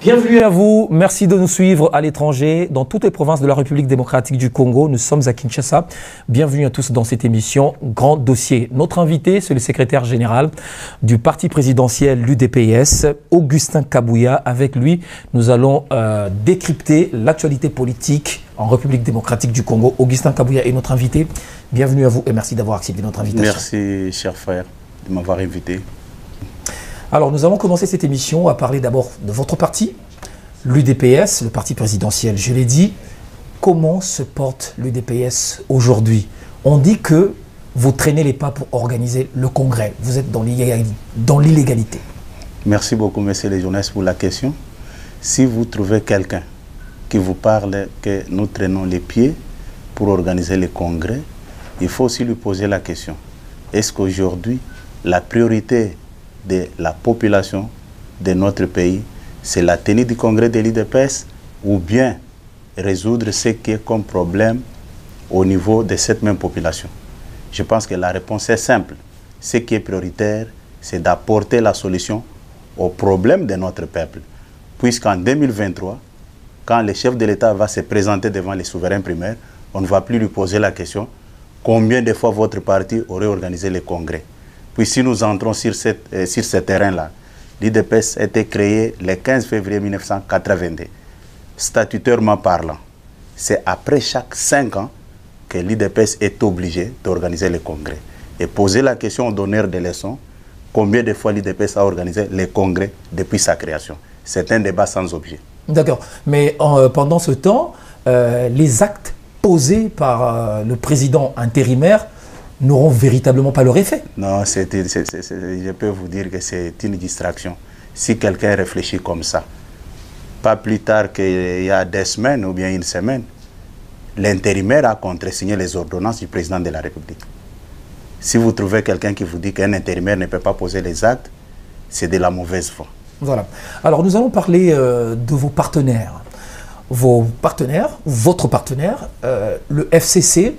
Bienvenue à vous, merci de nous suivre à l'étranger, dans toutes les provinces de la République démocratique du Congo. Nous sommes à Kinshasa. Bienvenue à tous dans cette émission Grand Dossier. Notre invité, c'est le secrétaire général du parti présidentiel l'UDPS, Augustin Kabouya. Avec lui, nous allons décrypter l'actualité politique en République démocratique du Congo. Augustin Kabouya est notre invité. Bienvenue à vous et merci d'avoir accepté notre invitation. Merci, cher frère, de m'avoir invité. Alors, nous allons commencer cette émission à parler d'abord de votre parti, l'UDPS, le parti présidentiel. Je l'ai dit, comment se porte l'UDPS aujourd'hui? On dit que vous traînez les pas pour organiser le congrès. Vous êtes dans l'illégalité. Merci beaucoup, messieurs les journalistes, pour la question. Si vous trouvez quelqu'un qui vous parle que nous traînons les pieds pour organiser le congrès, il faut aussi lui poser la question. Est-ce qu'aujourd'hui, la priorité de la population de notre pays, c'est la tenue du congrès de l'UDPS ou bien résoudre ce qui est comme problème au niveau de cette même population? Je pense que la réponse est simple. Ce qui est prioritaire, c'est d'apporter la solution aux problèmes de notre peuple. Puisqu'en 2023, quand le chef de l'État va se présenter devant les souverains primaires, on ne va plus lui poser la question combien de fois votre parti aurait organisé le congrès. Puis si nous entrons sur ce terrain-là, l'UDPS a été créé le 15 février 1982. Statutairement parlant, c'est après chaque 5 ans que l'UDPS est obligé d'organiser le congrès. Et poser la question aux donneurs de leçons, combien de fois l'UDPS a organisé le congrès depuis sa création? C'est un débat sans objet. D'accord. Mais pendant ce temps, les actes posés par le président intérimaire n'auront véritablement pas leur effet. Non, je peux vous dire que c'est une distraction. Si quelqu'un réfléchit comme ça, pas plus tard qu'il y a des semaines ou bien une semaine, l'intérimaire a contresigné les ordonnances du président de la République. Si vous trouvez quelqu'un qui vous dit qu'un intérimaire ne peut pas poser les actes, c'est de la mauvaise foi. Voilà. Alors nous allons parler de vos partenaires. Votre partenaire, le FCC,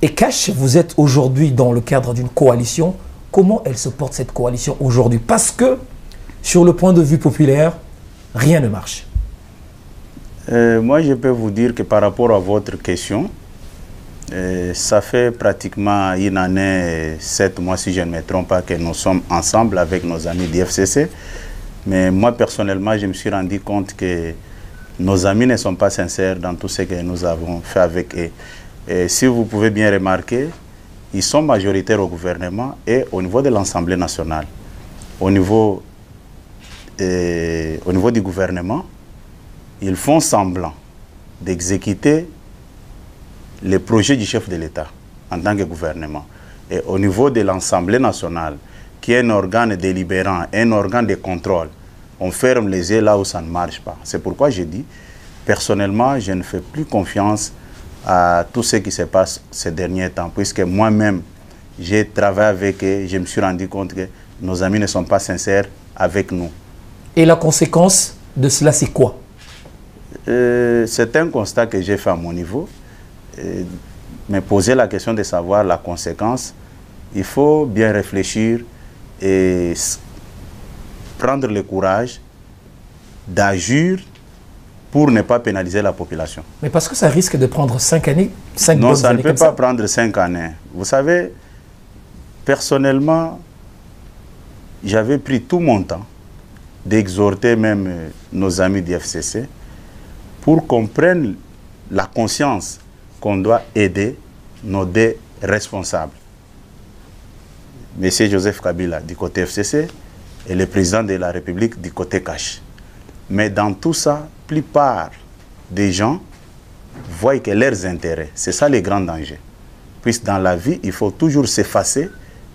et Cash, vous êtes aujourd'hui dans le cadre d'une coalition. Comment elle se porte cette coalition aujourd'hui? Parce que, sur le point de vue populaire, rien ne marche. Moi, je peux vous dire que par rapport à votre question, ça fait pratiquement une année, 7 mois, si je ne me trompe pas, que nous sommes ensemble avec nos amis du FCC. Mais moi, personnellement, je me suis rendu compte que nos amis ne sont pas sincères dans tout ce que nous avons fait avec eux. Et si vous pouvez bien remarquer, ils sont majoritaires au gouvernement et au niveau de l'Assemblée nationale. Au niveau du gouvernement, ils font semblant d'exécuter les projets du chef de l'État en tant que gouvernement. Et au niveau de l'Assemblée nationale, qui est un organe délibérant, un organe de contrôle, on ferme les yeux là où ça ne marche pas. C'est pourquoi je dis, personnellement, je ne fais plus confiance à tout ce qui se passe ces derniers temps, puisque moi-même, j'ai travaillé avec eux, je me suis rendu compte que nos amis ne sont pas sincères avec nous. Et la conséquence de cela, c'est quoi? C'est un constat que j'ai fait à mon niveau. Me poser la question de savoir la conséquence, il faut bien réfléchir et prendre le courage d'agir pour ne pas pénaliser la population. Mais parce que ça risque de prendre 5 années, 5 Non, ça années ne peut pas prendre 5 années. Vous savez, personnellement, j'avais pris tout mon temps d'exhorter même nos amis du FCC pour qu'on prenne la conscience qu'on doit aider nos deux responsables. Monsieur Joseph Kabila du côté FCC et le président de la République du côté Cash. Mais dans tout ça, la plupart des gens voient que leurs intérêts, c'est ça le grand danger. Puisque dans la vie, il faut toujours s'effacer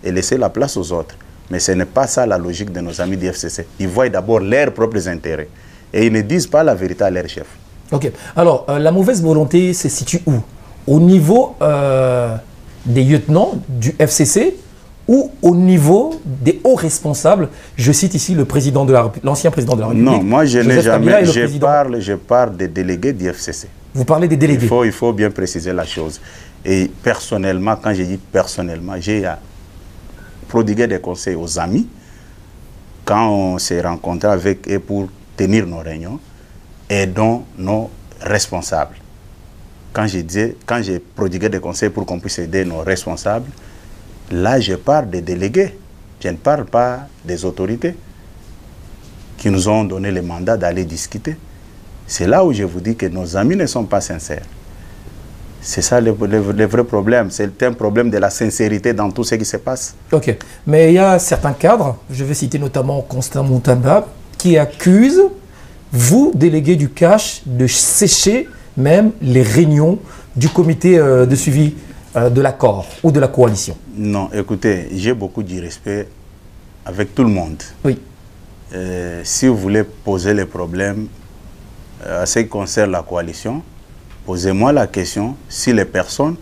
et laisser la place aux autres. Mais ce n'est pas ça la logique de nos amis du FCC. Ils voient d'abord leurs propres intérêts et ils ne disent pas la vérité à leur chef. Ok. Alors, la mauvaise volonté se situe où? Au niveau des lieutenants du FCC ou au niveau des hauts responsables? Je cite ici le président de l'ancien président de la République. Non, moi je n'ai jamais. Je parle des délégués du FCC. Vous parlez des délégués? Il faut bien préciser la chose. Et personnellement, quand je dis personnellement, j'ai prodigué des conseils aux amis quand on s'est rencontré avec eux pour tenir nos réunions, aidons nos responsables. Quand j'ai prodigué des conseils pour qu'on puisse aider nos responsables, là je parle des délégués, je ne parle pas des autorités qui nous ont donné le mandat d'aller discuter. C'est là où je vous dis que nos amis ne sont pas sincères. C'est ça le vrai problème. C'est un problème de la sincérité dans tout ce qui se passe. Ok. Mais il y a certains cadres, je vais citer notamment Constant Moutamba, qui accusent, vous, délégués du cash, de sécher même les réunions du comité de suivi de l'accord ou de la coalition. Non, écoutez, j'ai beaucoup de respect avec tout le monde. Oui. Si vous voulez poser les problèmes à ce qui concerne la coalition, posez-moi la question si les personnes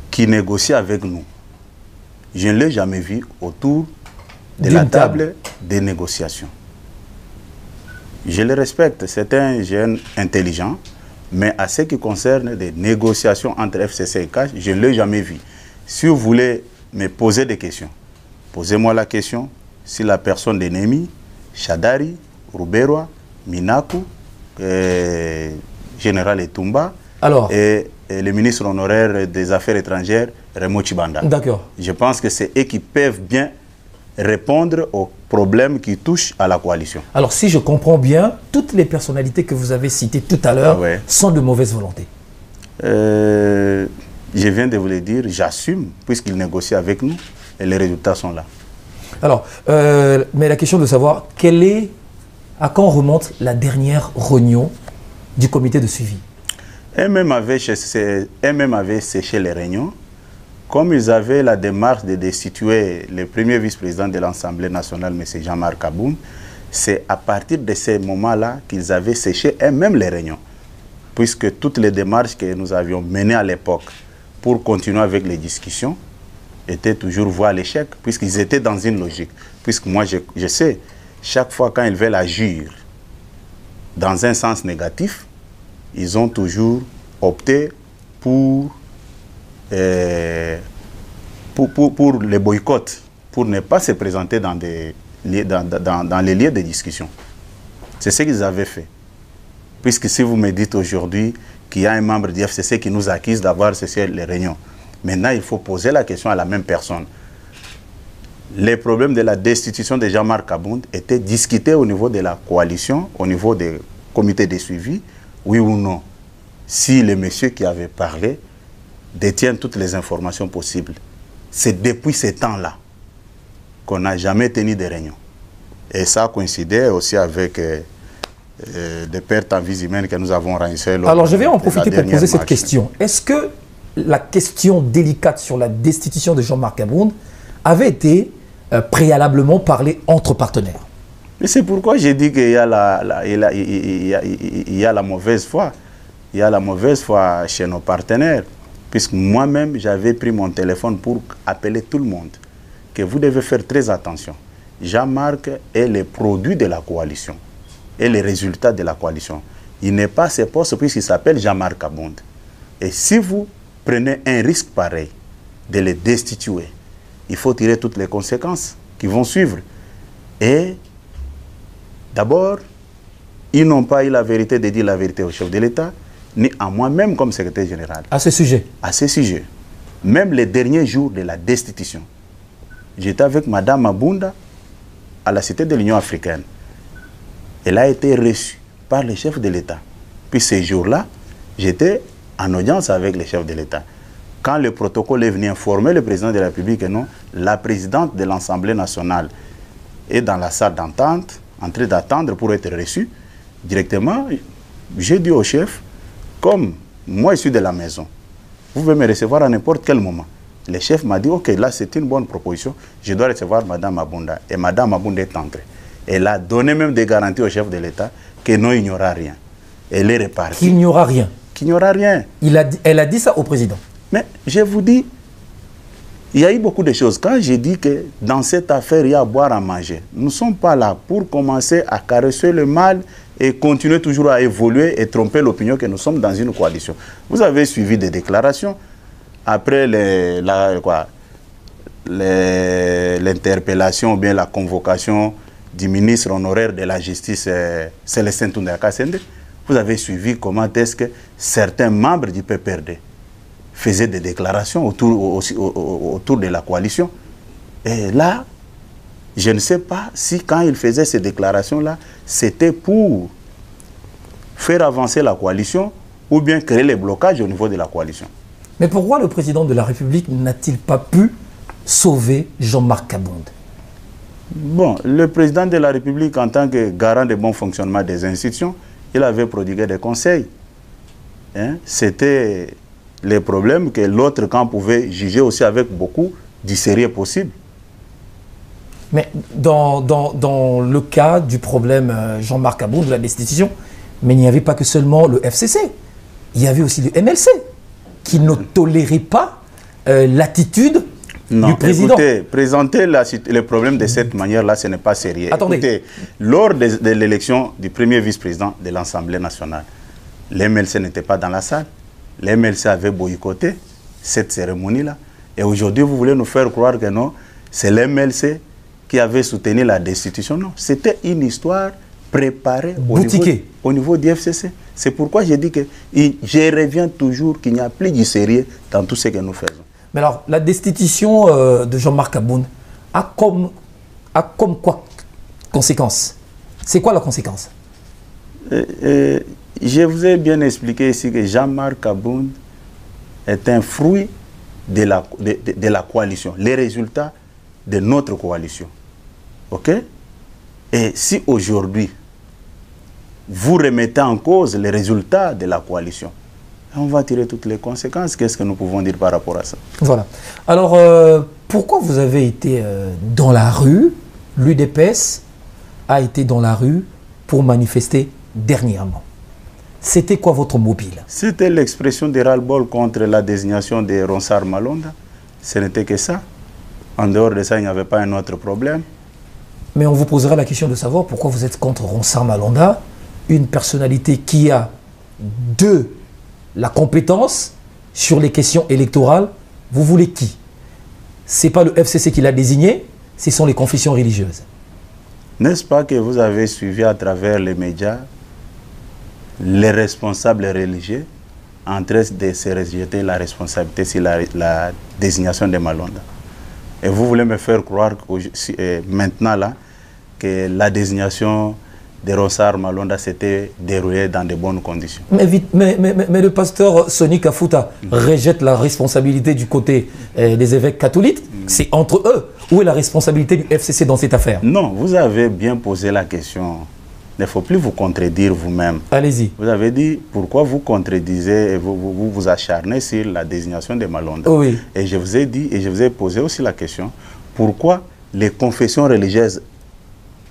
qui négocient avec nous, je ne l'ai jamais vu autour de la table des négociations. Je le respecte, c'est un jeune intelligent, mais à ce qui concerne des négociations entre FCC et CASH, je ne l'ai jamais vu. Si vous voulez me poser des questions, posez-moi la question si la personne de Némi, Chadari, Rouberoa, Minaku, Général Etumba et le ministre honoraire des Affaires étrangères, Remo Chibanda. D'accord. Je pense que c'est eux qui peuvent bien répondre aux problèmes qui touchent à la coalition. Alors, si je comprends bien, toutes les personnalités que vous avez citées tout à l'heure sont de mauvaise volonté. Je viens de vous le dire, j'assume, puisqu'ils négocient avec nous, et les résultats sont là. Alors, mais la question de savoir, à quand remonte la dernière réunion du comité de suivi? Eux-mêmes avaient séché les réunions. Comme ils avaient la démarche de destituer le premier vice-président de l'Assemblée nationale, M. Jean-Marc Aboun, c'est à partir de ces moments-là qu'ils avaient séché eux-mêmes les réunions. Puisque toutes les démarches que nous avions menées à l'époque pour continuer avec les discussions étaient toujours vouées à l'échec, puisqu'ils étaient dans une logique. Puisque moi, je sais, chaque fois quand ils veulent agir dans un sens négatif, ils ont toujours opté pour les boycotts, pour ne pas se présenter dans les lieux de discussion. C'est ce qu'ils avaient fait. Puisque si vous me dites aujourd'hui qu'il y a un membre du FCC qui nous accuse d'avoir cessé les réunions, maintenant il faut poser la question à la même personne. Les problèmes de la destitution de Jean-Marc Aboun étaient discutés au niveau de la coalition, au niveau des comités de suivi, oui ou non. Si le monsieur qui avait parlé détient toutes les informations possibles, c'est depuis ce temps-là qu'on n'a jamais tenu de réunion. Et ça coïncidait aussi avec des pertes en vie humaine que nous avons rencontrées. Alors je vais en profiter pour poser cette question. Est-ce que la question délicate sur la destitution de Jean-Marc Aboun avait été préalablement parlée entre partenaires? Mais c'est pourquoi j'ai dit qu'il y a la mauvaise foi. Il y a la mauvaise foi chez nos partenaires. Puisque moi-même, j'avais pris mon téléphone pour appeler tout le monde que vous devez faire très attention. Jean-Marc est le produit de la coalition et les résultats de la coalition. Il n'est pas ses postes puisqu'il s'appelle Jean-Marc Aboun. Et si vous prenez un risque pareil de le destituer, il faut tirer toutes les conséquences qui vont suivre. Et d'abord, ils n'ont pas eu la vérité de dire la vérité au chef de l'État, ni à moi-même comme secrétaire général. À ce sujet? À ce sujet. Même les derniers jours de la destitution, j'étais avec Mme Mabunda à la Cité de l'Union africaine. Elle a été reçue par le chef de l'État. Puis ces jours-là, j'étais en audience avec le chef de l'État. Quand le protocole est venu informer le président de la République que non, la présidente de l'Assemblée nationale est dans la salle d'entente, en train d'attendre pour être reçue, directement, j'ai dit au chef, comme moi je suis de la maison, vous pouvez me recevoir à n'importe quel moment. Le chef m'a dit, ok, là c'est une bonne proposition, je dois recevoir Mme Mabunda. Et Mme Mabunda est entrée. Elle a donné même des garanties au chef de l'État que non, il n'y aura rien. Elle est repartie. Qu'il n'y aura rien. Qu'il n'y aura rien. Elle a dit ça au président. Mais je vous dis, il y a eu beaucoup de choses. Quand j'ai dit que dans cette affaire, il y a à boire, à manger, nous ne sommes pas là pour commencer à caresser le mal et continuer toujours à évoluer et tromper l'opinion que nous sommes dans une coalition. Vous avez suivi des déclarations après l'interpellation ou bien la convocation du ministre honoraire de la justice, Célestin Tounda-Kassende, vous avez suivi comment est-ce que certains membres du PPRD faisaient des déclarations autour de la coalition. Et là, je ne sais pas si quand ils faisaient ces déclarations-là, c'était pour faire avancer la coalition ou bien créer les blocages au niveau de la coalition. Mais pourquoi le président de la République n'a-t-il pas pu sauver Jean-Marc Kabound? Bon, le président de la République, en tant que garant du bon fonctionnement des institutions, il avait prodigué des conseils. Hein? C'était les problèmes que l'autre camp pouvait juger aussi avec beaucoup du sérieux possible. Mais dans le cas du problème Jean-Marc Kabound, de la destitution, mais il n'y avait pas que seulement le FCC. Il y avait aussi le MLC qui ne tolérait pas l'attitude du président. Écoutez, présenter le problème de cette manière-là, ce n'est pas sérieux. Attendez. Écoutez, lors de l'élection du premier vice-président de l'Assemblée nationale, l'MLC n'était pas dans la salle. L'MLC avait boycotté cette cérémonie-là. Et aujourd'hui, vous voulez nous faire croire que non, c'est l'MLC qui avait soutenu la destitution. Non, c'était une histoire préparée au niveau du FCC. C'est pourquoi j'ai dit que je reviens toujours qu'il n'y a plus du sérieux dans tout ce que nous faisons. Mais alors, la destitution de Jean-Marc Kabound a comme quoi conséquence? C'est quoi la conséquence? Je vous ai bien expliqué ici que Jean-Marc Kabound est un fruit de la coalition, les résultats de notre coalition. OK? Et si aujourd'hui, vous remettez en cause les résultats de la coalition, on va tirer toutes les conséquences. Qu'est-ce que nous pouvons dire par rapport à ça? Voilà. Alors, pourquoi vous avez été dans la rue? L'UDPS a été dans la rue pour manifester dernièrement. C'était quoi votre mobile? C'était l'expression de ras-le-bol contre la désignation de Ronsard Malonda. Ce n'était que ça. En dehors de ça, il n'y avait pas un autre problème. Mais on vous posera la question de savoir pourquoi vous êtes contre Ronsard Malonda, une personnalité qui a la compétence sur les questions électorales. Vous voulez qui? Ce n'est pas le FCC qui l'a désigné, ce sont les confessions religieuses. N'est-ce pas que vous avez suivi à travers les médias les responsables religieux en train de se rejeter la responsabilité sur la désignation de Malonda? Et vous voulez me faire croire maintenant là, que la désignation de Ronsard Malonda s'était déroulée dans de bonnes conditions. Mais le pasteur Sonny Kafuta rejette la responsabilité du côté des évêques catholiques. C'est entre eux. Où est la responsabilité du FCC dans cette affaire? Non, vous avez bien posé la question. Il ne faut plus vous contredire vous-même. Allez-y. Vous avez dit pourquoi vous contredisez et vous acharnez sur la désignation de Malonda. Oui. Et je vous ai dit, et je vous ai posé aussi la question, pourquoi les confessions religieuses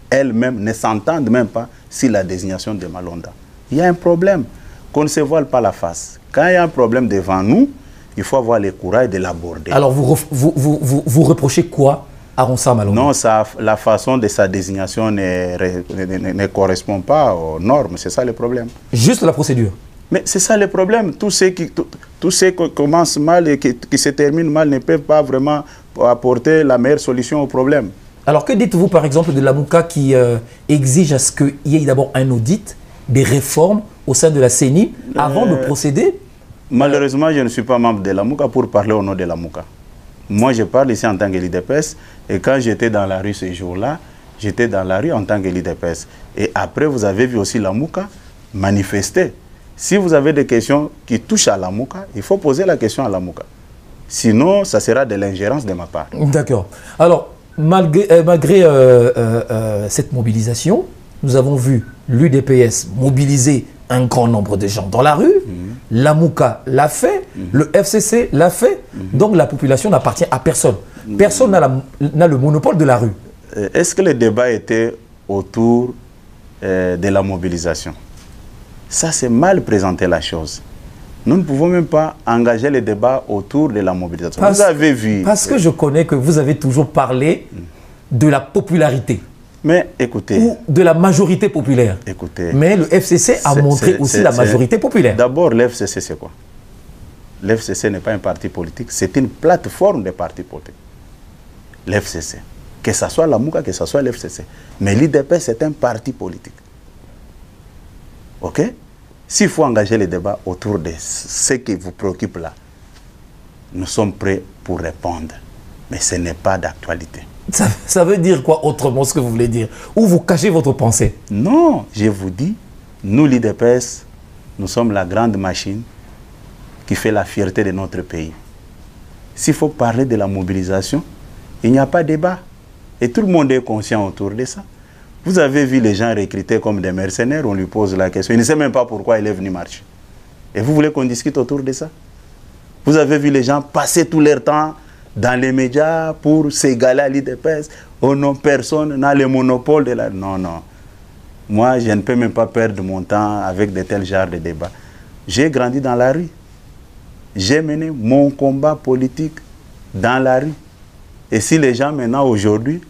elles-mêmes ne s'entendent même pas sur la désignation de Malonda? Il y a un problème, qu'on ne se voile pas la face. Quand il y a un problème devant nous, il faut avoir le courage de l'aborder. Alors vous reprochez quoi à Ronsard Malonda? Non, la façon de sa désignation ne correspond pas aux normes, c'est ça le problème. Juste la procédure? Mais c'est ça le problème. Tous ceux qui commencent mal et qui se terminent mal ne peuvent pas vraiment apporter la meilleure solution au problème. Alors que dites-vous par exemple de la Mouka qui exige à ce qu'il y ait d'abord un audit, des réformes au sein de la CENI avant de procéder? Malheureusement, je ne suis pas membre de la Mouka pour parler au nom de la Mouka. Moi, je parle ici en tant que l'UDPS. Et quand j'étais dans la rue ce jour-là, j'étais dans la rue en tant que l'UDPS. Et après, vous avez vu aussi la Mouka manifester. Si vous avez des questions qui touchent à la Mouka, il faut poser la question à la Mouka. Sinon, ça sera de l'ingérence de ma part. D'accord. Alors, malgré cette mobilisation, nous avons vu l'UDPS mobiliser un grand nombre de gens dans la rue. La Mouka l'a fait, le FCC l'a fait. Donc la population n'appartient à personne. Personne n'a le monopole de la rue. Est-ce que le débat était autour de la mobilisation? Ça, c'est mal présenter la chose. Nous ne pouvons même pas engager le débat autour de la mobilisation. Vous avez vu... Parce que je connais que vous avez toujours parlé de la popularité. Mais écoutez... Ou de la majorité populaire. Écoutez... Mais le FCC a montré aussi la majorité populaire. D'abord, l'FCC, c'est quoi? L'FCC n'est pas un parti politique, c'est une plateforme de partis politiques. L'FCC. Que ce soit la Mouka, que ce soit l'FCC. Mais l'IDPS, c'est un parti politique. OK? S'il faut engager les débats autour de ce qui vous préoccupe là, nous sommes prêts pour répondre. Mais ce n'est pas d'actualité. Ça veut dire quoi autrement, ce que vous voulez dire? Ou vous cachez votre pensée? Non, je vous dis, nous, l'IDPS, nous sommes la grande machine qui fait la fierté de notre pays. S'il faut parler de la mobilisation, il n'y a pas de débat. Et tout le monde est conscient autour de ça. Vous avez vu les gens recrutés comme des mercenaires, on lui pose la question. Il ne sait même pas pourquoi il est venu marcher. Et vous voulez qu'on discute autour de ça? Vous avez vu les gens passer tout leur temps dans les médias pour s'égaler à l'IDPS. Oh non, personne n'a le monopole de la... Non, non. Moi, je ne peux même pas perdre mon temps avec de tels genres de débats. J'ai grandi dans la rue. J'ai mené mon combat politique dans la rue. Et si les gens maintenant, aujourd'hui,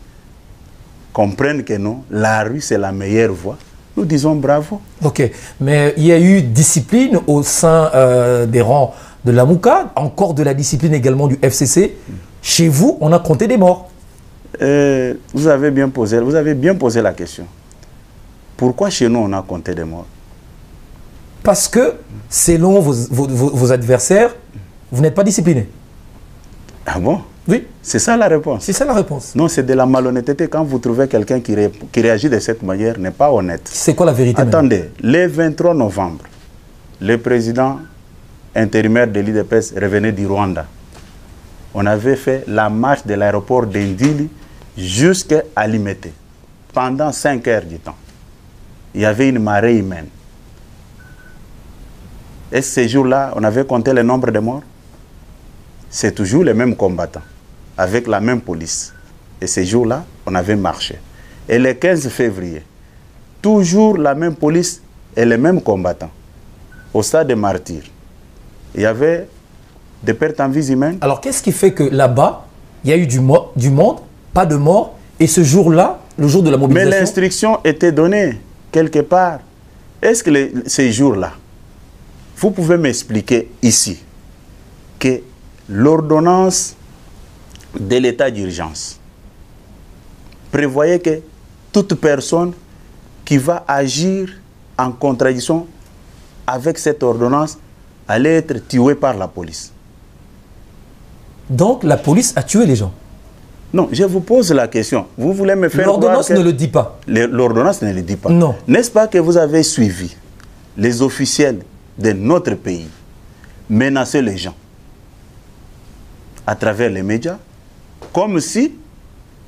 comprennent que non, la rue c'est la meilleure voie, nous disons bravo. Ok, mais il y a eu discipline au sein des rangs de la Mouka, encore de la discipline également du FCC. Chez vous, on a compté des morts. Vous avez bien posé la question. Pourquoi chez nous on a compté des morts? Parce que, selon vos adversaires, vous n'êtes pas discipliné. Ah bon? Oui. C'est ça la réponse? C'est ça la réponse. Non, c'est de la malhonnêteté. Quand vous trouvez quelqu'un qui réagit de cette manière, n'est pas honnête. C'est quoi la vérité? Attendez, le 23 novembre, le président intérimaire de l'IDPS revenait du Rwanda. On avait fait la marche de l'aéroport d'Indili jusqu'à Limete, pendant 5 heures du temps. Il y avait une marée humaine. Et ces jours-là, on avait compté le nombre de morts. C'est toujours les mêmes combattants, avec la même police. Et ces jours-là, on avait marché. Et le 15 février, toujours la même police et les mêmes combattants, au stade des Martyrs. Il y avait des pertes en vie humaine. Alors, qu'est-ce qui fait que là-bas, il y a eu du monde, pas de mort, et ce jour-là, le jour de la mobilisation... Mais l'instruction était donnée quelque part. Est-ce que ces jours-là, vous pouvez m'expliquer ici que l'ordonnance de l'état d'urgence prévoyait que toute personne qui va agir en contradiction avec cette ordonnance allait être tuée par la police? Donc la police a tué les gens? Non, je vous pose la question. Vous voulez me faire... L'ordonnance ne le dit pas. L'ordonnance ne le dit pas. Non. N'est-ce pas que vous avez suivi les officiels de notre pays menacer les gens à travers les médias, comme si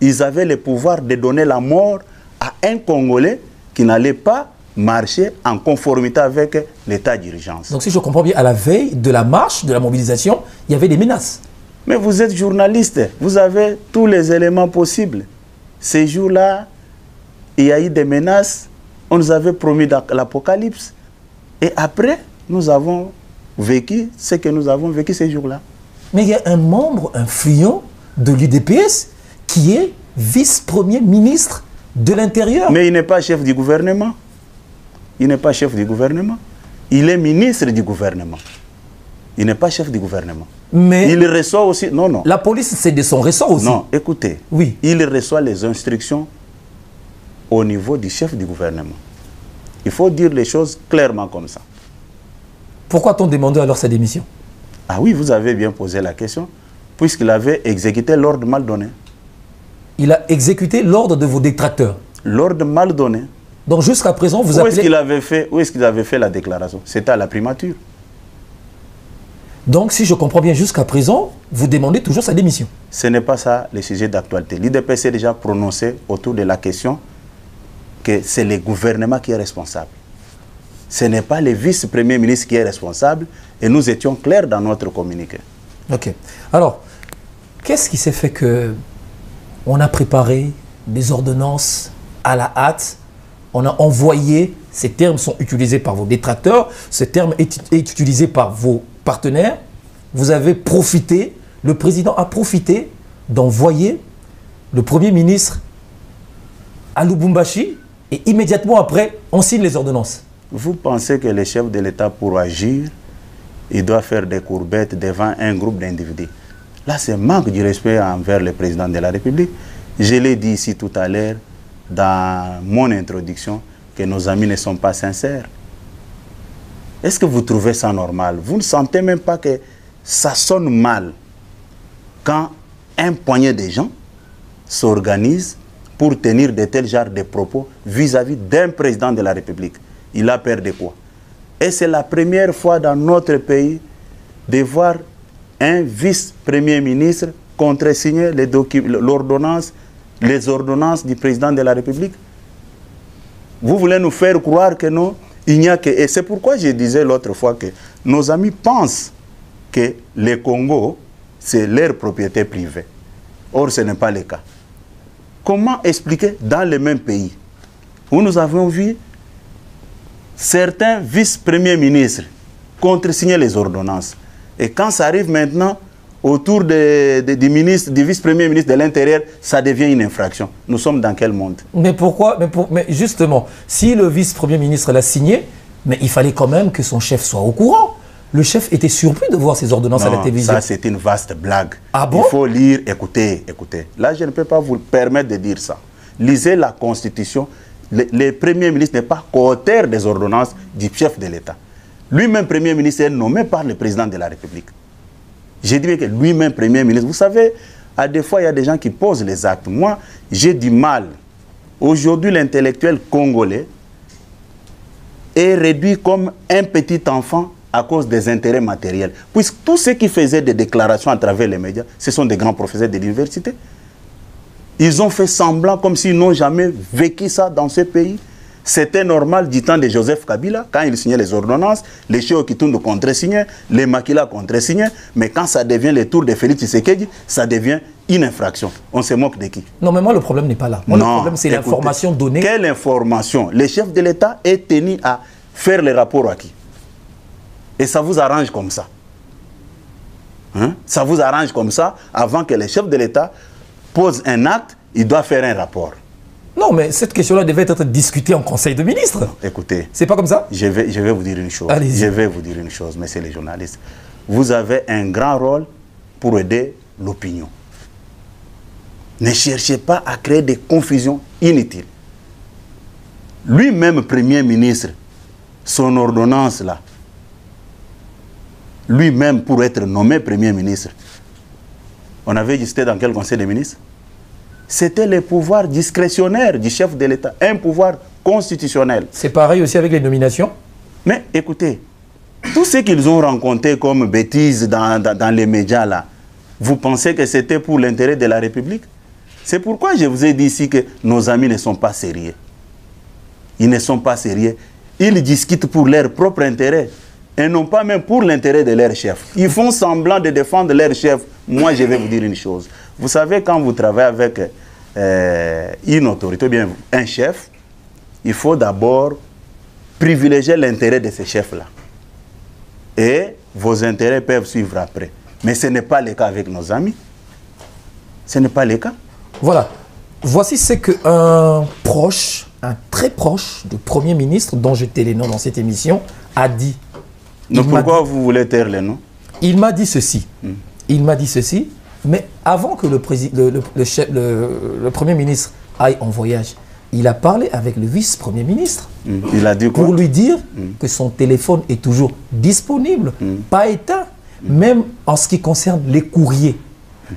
ils avaient le pouvoir de donner la mort à un Congolais qui n'allait pas marcher en conformité avec l'état d'urgence. Donc si je comprends bien, à la veille de la marche, de la mobilisation, il y avait des menaces. Mais vous êtes journaliste, vous avez tous les éléments possibles. Ces jours-là, il y a eu des menaces, on nous avait promis l'apocalypse. Et après, nous avons vécu ce que nous avons vécu ces jours-là. Mais il y a un membre influent de l'UDPS qui est vice-premier ministre de l'Intérieur. Mais il n'est pas chef du gouvernement. Il n'est pas chef du gouvernement. Il est ministre du gouvernement. Il n'est pas chef du gouvernement. Mais il reçoit aussi... Non, non. La police, c'est de son ressort aussi. Non, écoutez. Oui. Il reçoit les instructions au niveau du chef du gouvernement. Il faut dire les choses clairement comme ça. Pourquoi a-t-on demandé alors sa démission? Ah oui, vous avez bien posé la question, puisqu'il avait exécuté l'ordre mal donné. Il a exécuté l'ordre de vos détracteurs? L'ordre mal donné. Donc jusqu'à présent, vous appelez... Où est-ce qu'il avait fait la déclaration? C'était à la primature. Donc, si je comprends bien, jusqu'à présent, vous demandez toujours sa démission? Ce n'est pas ça le sujet d'actualité. L'IDPS s'est déjà prononcé autour de la question que c'est le gouvernement qui est responsable. Ce n'est pas le vice-premier ministre qui est responsable et nous étions clairs dans notre communiqué. Ok. Alors, qu'est-ce qui s'est fait que on a préparé des ordonnances à la hâte, on a envoyé, ces termes sont utilisés par vos détracteurs, ce terme est utilisé par vos partenaires, vous avez profité, le président a profité d'envoyer le Premier ministre à Lubumbashi et immédiatement après, on signe les ordonnances. Vous pensez que le chef de l'État, pour agir, il doit faire des courbettes devant un groupe d'individus? Là, c'est manque du respect envers le président de la République. Je l'ai dit ici tout à l'heure, dans mon introduction, que nos amis ne sont pas sincères. Est-ce que vous trouvez ça normal? Vous ne sentez même pas que ça sonne mal quand un poignet de gens s'organisent pour tenir de tels genres de propos vis-à-vis d'un président de la République? Il a peur de quoi? Et c'est la première fois dans notre pays de voir un vice-premier ministre contresigner les ordonnances du président de la République. Vous voulez nous faire croire que non, il n'y a que... Et c'est pourquoi je disais l'autre fois que nos amis pensent que le Congo, c'est leur propriété privée. Or, ce n'est pas le cas. Comment expliquer dans le même pays où nous avons vu certains vice-premiers ministres contresigner les ordonnances, et quand ça arrive maintenant autour du vice-premier ministre de l'Intérieur, ça devient une infraction. Nous sommes dans quel monde? Mais pourquoi? Mais justement, si le vice-premier ministre l'a signé, mais il fallait quand même que son chef soit au courant. Le chef était surpris de voir ces ordonnances à la télévision. Ça, c'est une vaste blague. Ah bon? Il faut lire, écoutez. Là, je ne peux pas vous permettre de dire ça. Lisez la Constitution. Le Premier ministre n'est pas co-auteur des ordonnances du chef de l'État. Lui-même, Premier ministre, est nommé par le président de la République. J'ai dit que lui-même, Premier ministre, vous savez, à des fois, il y a des gens qui posent les actes. Moi, j'ai du mal. Aujourd'hui, l'intellectuel congolais est réduit comme un petit enfant à cause des intérêts matériels. Puisque tous ceux qui faisaient des déclarations à travers les médias, ce sont des grands professeurs de l'université. Ils ont fait semblant comme s'ils n'ont jamais vécu ça dans ce pays. C'était normal du temps de Joseph Kabila, quand il signait les ordonnances, les Cheo Kitundu contre-signaient, les Makila contre-signaient, mais quand ça devient le tour de Félix Tshisekedi, ça devient une infraction. On se moque de qui? Non, mais moi, le problème n'est pas là. Moi, le problème, c'est l'information donnée. Quelle information? Le chef de l'État est tenu à faire les rapports à qui? Et ça vous arrange comme ça. Hein? Ça vous arrange comme ça, avant que le chef de l'État pose un acte, il doit faire un rapport. Non, mais cette question-là devait être discutée en Conseil de ministres. Non, écoutez. C'est pas comme ça? Je vais vous dire une chose. Je vais vous dire une chose, messieurs les journalistes. Vous avez un grand rôle pour aider l'opinion. Ne cherchez pas à créer des confusions inutiles. Lui-même, Premier ministre, son ordonnance là, lui-même pour être nommé Premier ministre, on avait dit c'était dans quel Conseil des ministres? C'était le pouvoir discrétionnaire du chef de l'État, un pouvoir constitutionnel. C'est pareil aussi avec les nominations? Mais écoutez, tout ce qu'ils ont rencontré comme bêtises dans les médias là, vous pensez que c'était pour l'intérêt de la République? C'est pourquoi je vous ai dit ici que nos amis ne sont pas sérieux. Ils ne sont pas sérieux. Ils discutent pour leur propre intérêt et non pas même pour l'intérêt de leur chef. Ils font semblant de défendre leur chef. Moi, je vais vous dire une chose. Vous savez, quand vous travaillez avec une autorité, bien un chef, il faut d'abord privilégier l'intérêt de ce chef-là. Et vos intérêts peuvent suivre après. Mais ce n'est pas le cas avec nos amis. Ce n'est pas le cas. Voilà. Voici ce qu'un proche, un très proche du Premier ministre, dont j'étais les noms dans cette émission, a dit. Donc pourquoi vous voulez taire les noms? Il m'a dit ceci. Il m'a dit ceci. Mais avant que le Premier ministre aille en voyage, il a parlé avec le vice-premier ministre. Il a dit quoi? Pour lui dire que son téléphone est toujours disponible, pas éteint, même en ce qui concerne les courriers.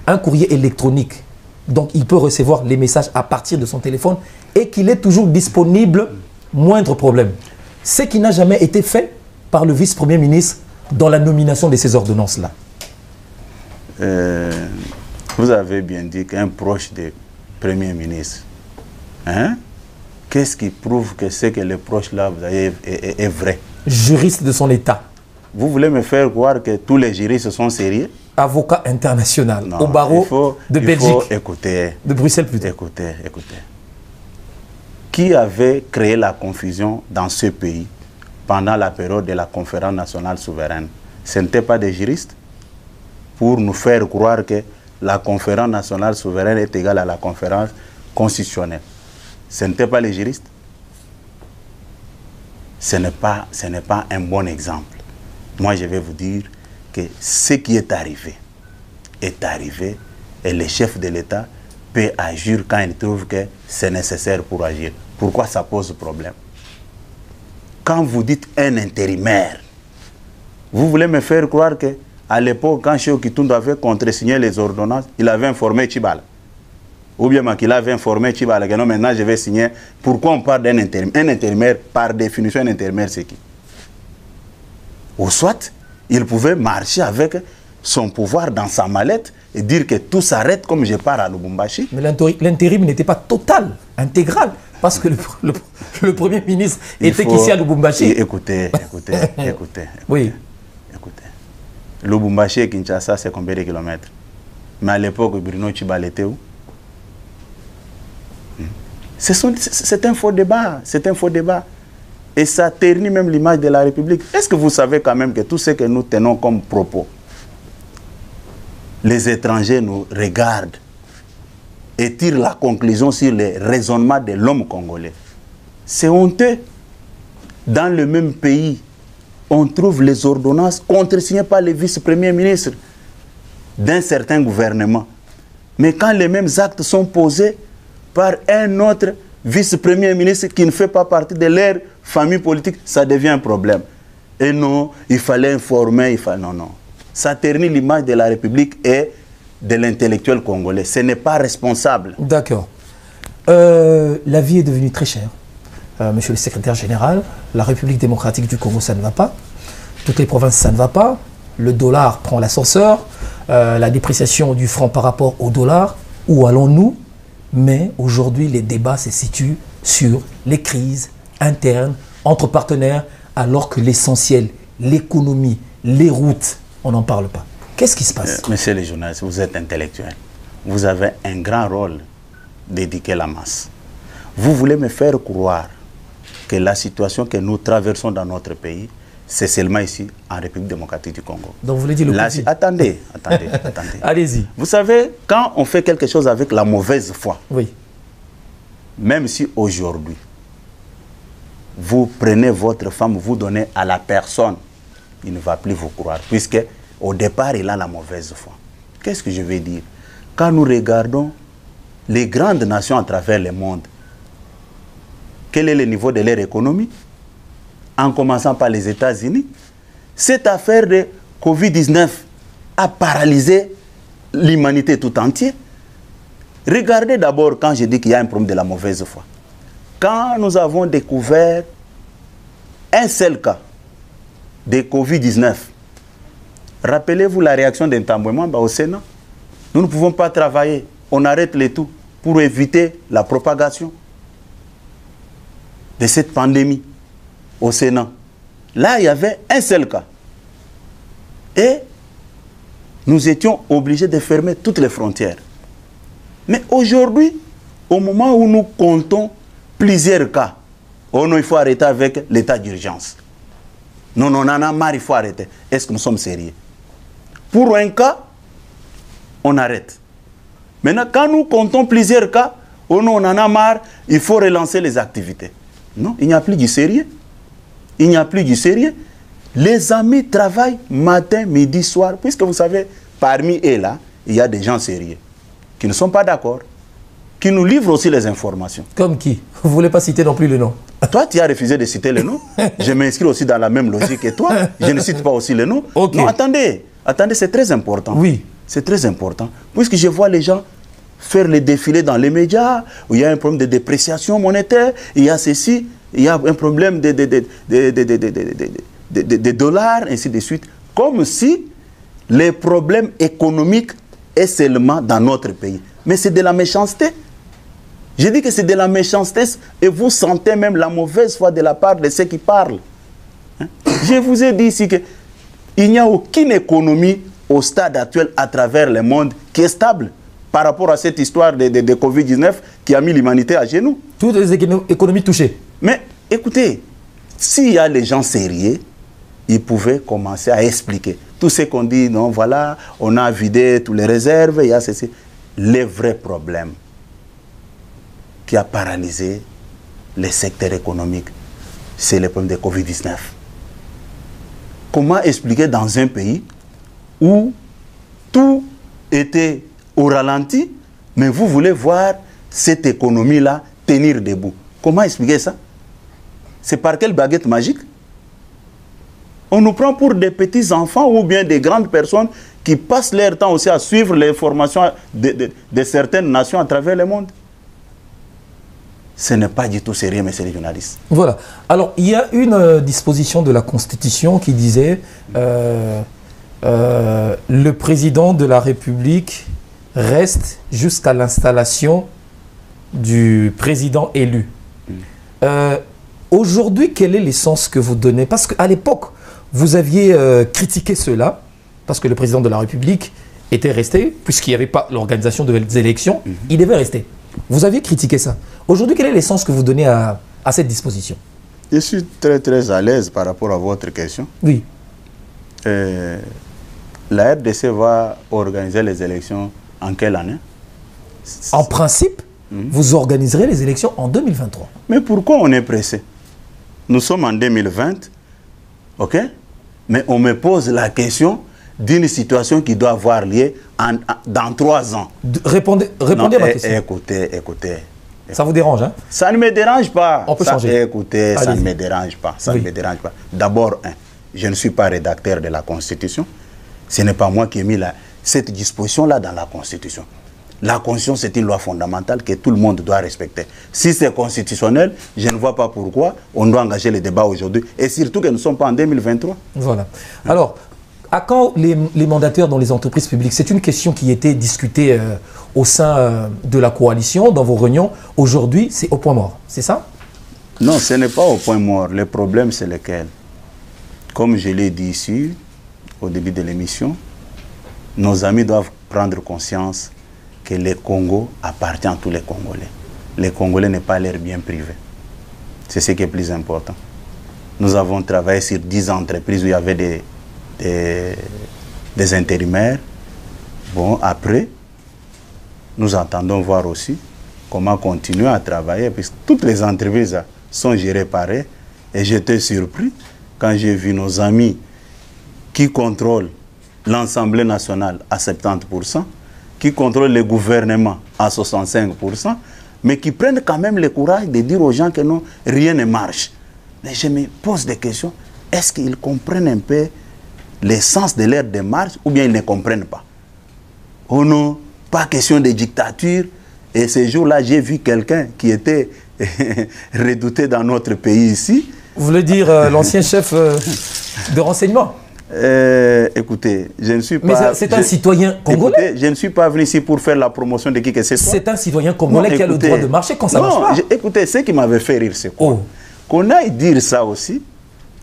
Un courrier électronique. Donc il peut recevoir les messages à partir de son téléphone et qu'il est toujours disponible, moindre problème. Ce qui n'a jamais été fait par le vice-premier ministre dans la nomination de ces ordonnances-là. Vous avez bien dit qu'un proche du Premier ministre, hein? Qu'est-ce qui prouve que ce que le proche là vous avez est vrai? Juriste de son État. Vous voulez me faire croire que tous les juristes sont sérieux? Avocat international, non, au barreau de Belgique, de Bruxelles plutôt. Écoutez. Qui avait créé la confusion dans ce pays pendant la période de la conférence nationale souveraine? Ce n'était pas des juristes? Pour nous faire croire que la conférence nationale souveraine est égale à la conférence constitutionnelle. Ce n'était pas les juristes? Ce n'est pas un bon exemple. Moi, je vais vous dire que ce qui est arrivé et le chef de l'État peut agir quand il trouve que c'est nécessaire pour agir. Pourquoi ça pose problème? Quand vous dites un intérimaire, vous voulez me faire croire que à l'époque, quand Cheikh Kitundu avait contresigné les ordonnances, il avait informé Tchibala. Ou bien qu'il avait informé Tchibala que non, maintenant je vais signer. Pourquoi on parle d'un intérimaire? Un intérimaire, par définition, un intérimaire, c'est qui? Ou soit, il pouvait marcher avec son pouvoir dans sa mallette et dire que tout s'arrête comme je pars à Lubumbashi. Mais l'intérim n'était pas total, intégral, parce que le Premier ministre était ici à Lubumbashi. Écoutez. Oui. Écoutez. Lubumbashi et Kinshasa, c'est combien de kilomètres? Mais à l'époque, Bruno Tchibala était où? C'est un faux débat. C'est un faux débat. Et ça ternit même l'image de la République. Est-ce que vous savez quand même que tout ce que nous tenons comme propos, les étrangers nous regardent et tirent la conclusion sur les raisonnements de l'homme congolais? C'est honteux. Dans le même pays, on trouve les ordonnances contresignées par les vice-premiers ministres d'un certain gouvernement. Mais quand les mêmes actes sont posés par un autre vice-premier ministre qui ne fait pas partie de leur famille politique, ça devient un problème. Et non, il fallait informer, non. Ça ternit l'image de la République et de l'intellectuel congolais. Ce n'est pas responsable. D'accord. La vie est devenue très chère. Monsieur le secrétaire général, la République démocratique du Congo, ça ne va pas. Toutes les provinces, ça ne va pas. Le dollar prend l'ascenseur. La dépréciation du franc par rapport au dollar. Où allons-nous? Mais aujourd'hui, les débats se situent sur les crises internes entre partenaires, alors que l'essentiel, l'économie, les routes, on n'en parle pas. Qu'est-ce qui se passe? Monsieur le journaliste, vous êtes intellectuel. Vous avez un grand rôle d'éduquer la masse. Vous voulez me faire croire que la situation que nous traversons dans notre pays, c'est seulement ici, en République démocratique du Congo. Donc vous voulez dire le Covid? Attendez. Allez-y. Vous savez, quand on fait quelque chose avec la mauvaise foi, oui. Même si aujourd'hui, vous prenez votre femme, vous donnez à la personne, il ne va plus vous croire, puisque au départ, il a la mauvaise foi. Qu'est-ce que je veux dire? Quand nous regardons les grandes nations à travers le monde, quel est le niveau de leur économie? En commençant par les États-Unis, cette affaire de Covid-19 a paralysé l'humanité tout entière. Regardez d'abord quand je dis qu'il y a un problème de la mauvaise foi. Quand nous avons découvert un seul cas de Covid-19, rappelez-vous la réaction d'Intambouement au Sénat. Nous ne pouvons pas travailler, on arrête le tout pour éviter la propagation de cette pandémie au Sénat. Là, il y avait un seul cas. Et nous étions obligés de fermer toutes les frontières. Mais aujourd'hui, au moment où nous comptons plusieurs cas, oh non, il faut arrêter avec l'état d'urgence. Non, on en a marre, il faut arrêter. Est-ce que nous sommes sérieux? Pour un cas, on arrête. Maintenant, quand nous comptons plusieurs cas, oh non, on en a marre, il faut relancer les activités. Non, il n'y a plus du sérieux. Il n'y a plus du sérieux. Les amis travaillent matin, midi, soir, puisque vous savez, parmi eux là, il y a des gens sérieux qui ne sont pas d'accord, qui nous livrent aussi les informations. Comme qui? Vous ne voulez pas citer non plus le nom? Toi, tu as refusé de citer le nom. Je m'inscris aussi dans la même logique que toi. Je ne cite pas aussi le nom. Okay. Non, attendez, c'est très important. Oui. C'est très important. Puisque je vois les gens faire les défilés dans les médias, où il y a un problème de dépréciation monétaire, il y a ceci, il y a un problème de dollars, ainsi de suite. Comme si les problèmes économiques est seulement dans notre pays. Mais c'est de la méchanceté. Je dis que c'est de la méchanceté et vous sentez même la mauvaise foi de la part de ceux qui parlent. Hein? Je vous ai dit ici qu'il n'y a aucune économie au stade actuel à travers le monde qui est stable par rapport à cette histoire de Covid-19 qui a mis l'humanité à genoux. Toutes les économies touchées. Mais écoutez, s'il y a les gens sérieux, ils pouvaient commencer à expliquer. Tout ce qu'on dit, non, voilà, on a vidé toutes les réserves, il y a ceci. Les vrais problèmes qui a paralysé les secteurs économiques, c'est le problème de Covid-19. Comment expliquer dans un pays où tout était au ralenti, Mais vous voulez voir cette économie-là tenir debout. Comment expliquer ça? C'est par quelle baguette magique? On nous prend pour des petits enfants ou bien des grandes personnes qui passent leur temps aussi à suivre les formations de certaines nations à travers le monde. Ce n'est pas du tout sérieux, messieurs les journalistes. Voilà. Alors, il y a une disposition de la Constitution qui disait le président de la République reste jusqu'à l'installation du président élu. Aujourd'hui, quel est l'essence que vous donnez? Parce qu'à l'époque, vous aviez critiqué cela, parce que le président de la République était resté, puisqu'il n'y avait pas l'organisation des élections, il devait rester. Vous aviez critiqué ça. Aujourd'hui, quel est l'essence que vous donnez à cette disposition? Je suis très à l'aise par rapport à votre question. Oui. La RDC va organiser les élections en quelle année? En principe, vous organiserez les élections en 2023. Mais pourquoi on est pressé? Nous sommes en 2020, ok? Mais on me pose la question d'une situation qui doit avoir lieu dans 3 ans. Répondez à ma question. Écoutez. Ça vous dérange, hein? Ça ne me dérange pas. On peut changer. Écoutez, ça ne me dérange pas. Ça ne me dérange pas. D'abord, je ne suis pas rédacteur de la Constitution. Ce n'est pas moi qui ai mis cette disposition-là dans la Constitution. La Constitution, c'est une loi fondamentale que tout le monde doit respecter. Si c'est constitutionnel, je ne vois pas pourquoi on doit engager le débat aujourd'hui. Et surtout que nous ne sommes pas en 2023. Voilà. Alors, à quand les mandataires dans les entreprises publiques? C'est une question qui était discutée au sein de la coalition, dans vos réunions. Aujourd'hui, c'est au point mort. C'est ça? Non, ce n'est pas au point mort. Le problème, c'est lequel? Comme je l'ai dit ici, au début de l'émission, nos amis doivent prendre conscience que le Congo appartient à tous les Congolais. Les Congolais n'est pas leur bien privé. C'est ce qui est plus important. Nous avons travaillé sur 10 entreprises où il y avait des intérimaires. Bon, après, nous entendons voir aussi comment continuer à travailler, puisque toutes les entreprises sont gérées par eux. Et j'étais surpris quand j'ai vu nos amis qui contrôlent l'Assemblée nationale à 70%, qui contrôlent le gouvernement à 65%, mais qui prennent quand même le courage de dire aux gens que non, rien ne marche. Mais je me pose des questions. Est-ce qu'ils comprennent un peu l'essence de leur démarche ou bien ils ne comprennent pas? Oh non, pas question de dictature. Et ce jour-là, j'ai vu quelqu'un qui était redouté dans notre pays ici. Vous voulez dire l'ancien chef de renseignement? Écoutez, je ne suis pas... Mais c'est un citoyen congolais. Écoutez, je ne suis pas venu ici pour faire la promotion de qui que ce soit. C'est un citoyen congolais qui a le droit de marcher quand ça ne marche pas. Écoutez, ce qui m'avait fait rire, c'est quoi? Qu'on aille dire ça aussi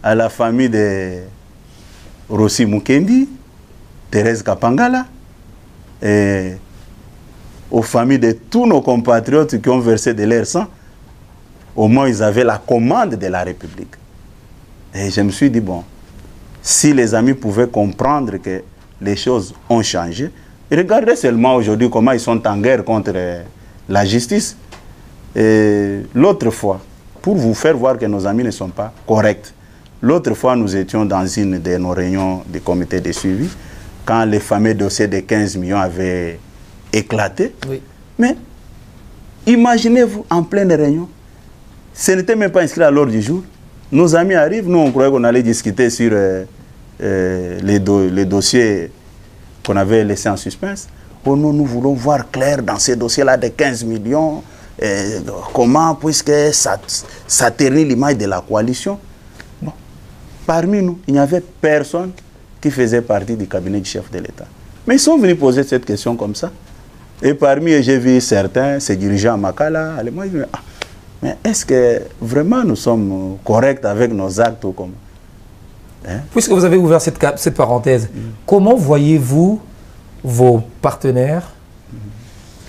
à la famille de Rossi Mukendi, Thérèse Kapangala, et aux familles de tous nos compatriotes qui ont versé de leur sang. Au moins, ils avaient la commande de la République. Et je me suis dit, bon, si les amis pouvaient comprendre que les choses ont changé, regardez seulement aujourd'hui comment ils sont en guerre contre la justice. Et l'autre fois, pour vous faire voir que nos amis ne sont pas corrects, l'autre fois, nous étions dans une de nos réunions du comité de suivi, quand le fameux dossier de 15 millions avait éclaté. Oui. Mais imaginez-vous en pleine réunion, ce n'était même pas inscrit à l'ordre du jour. Nos amis arrivent, nous on croyait qu'on allait discuter sur les dossiers qu'on avait laissés en suspense. Oh non, nous voulons voir clair dans ces dossiers-là de 15 millions, comment, puisque ça ternit l'image de la coalition. Bon. Parmi nous, il n'y avait personne qui faisait partie du cabinet du chef de l'État. Mais ils sont venus poser cette question comme ça. Et parmi eux, j'ai vu certains, ces dirigeants à Makala, moi, je me dis, mais est-ce que vraiment nous sommes corrects avec nos actes ou comment? Puisque vous avez ouvert cette parenthèse, comment voyez-vous vos partenaires,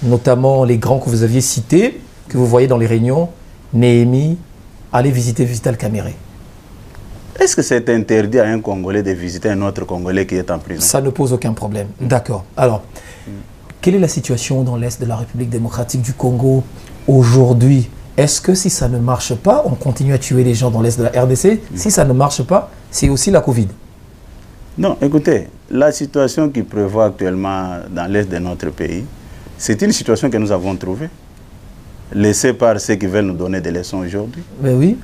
notamment les grands que vous aviez cités, que vous voyez dans les réunions, Néhémie, aller visiter Vital Kamerhe? Est-ce que c'est interdit à un Congolais de visiter un autre Congolais qui est en prison? Ça ne pose aucun problème. D'accord. Alors, quelle est la situation dans l'Est de la République démocratique du Congo aujourd'hui? Est-ce que si ça ne marche pas, on continue à tuer les gens dans l'Est de la RDC? Si ça ne marche pas, c'est aussi la Covid. Non, écoutez, la situation qui prévaut actuellement dans l'Est de notre pays, C'est une situation que nous avons trouvée, laissée par ceux qui veulent nous donner des leçons aujourd'hui. Mais oui.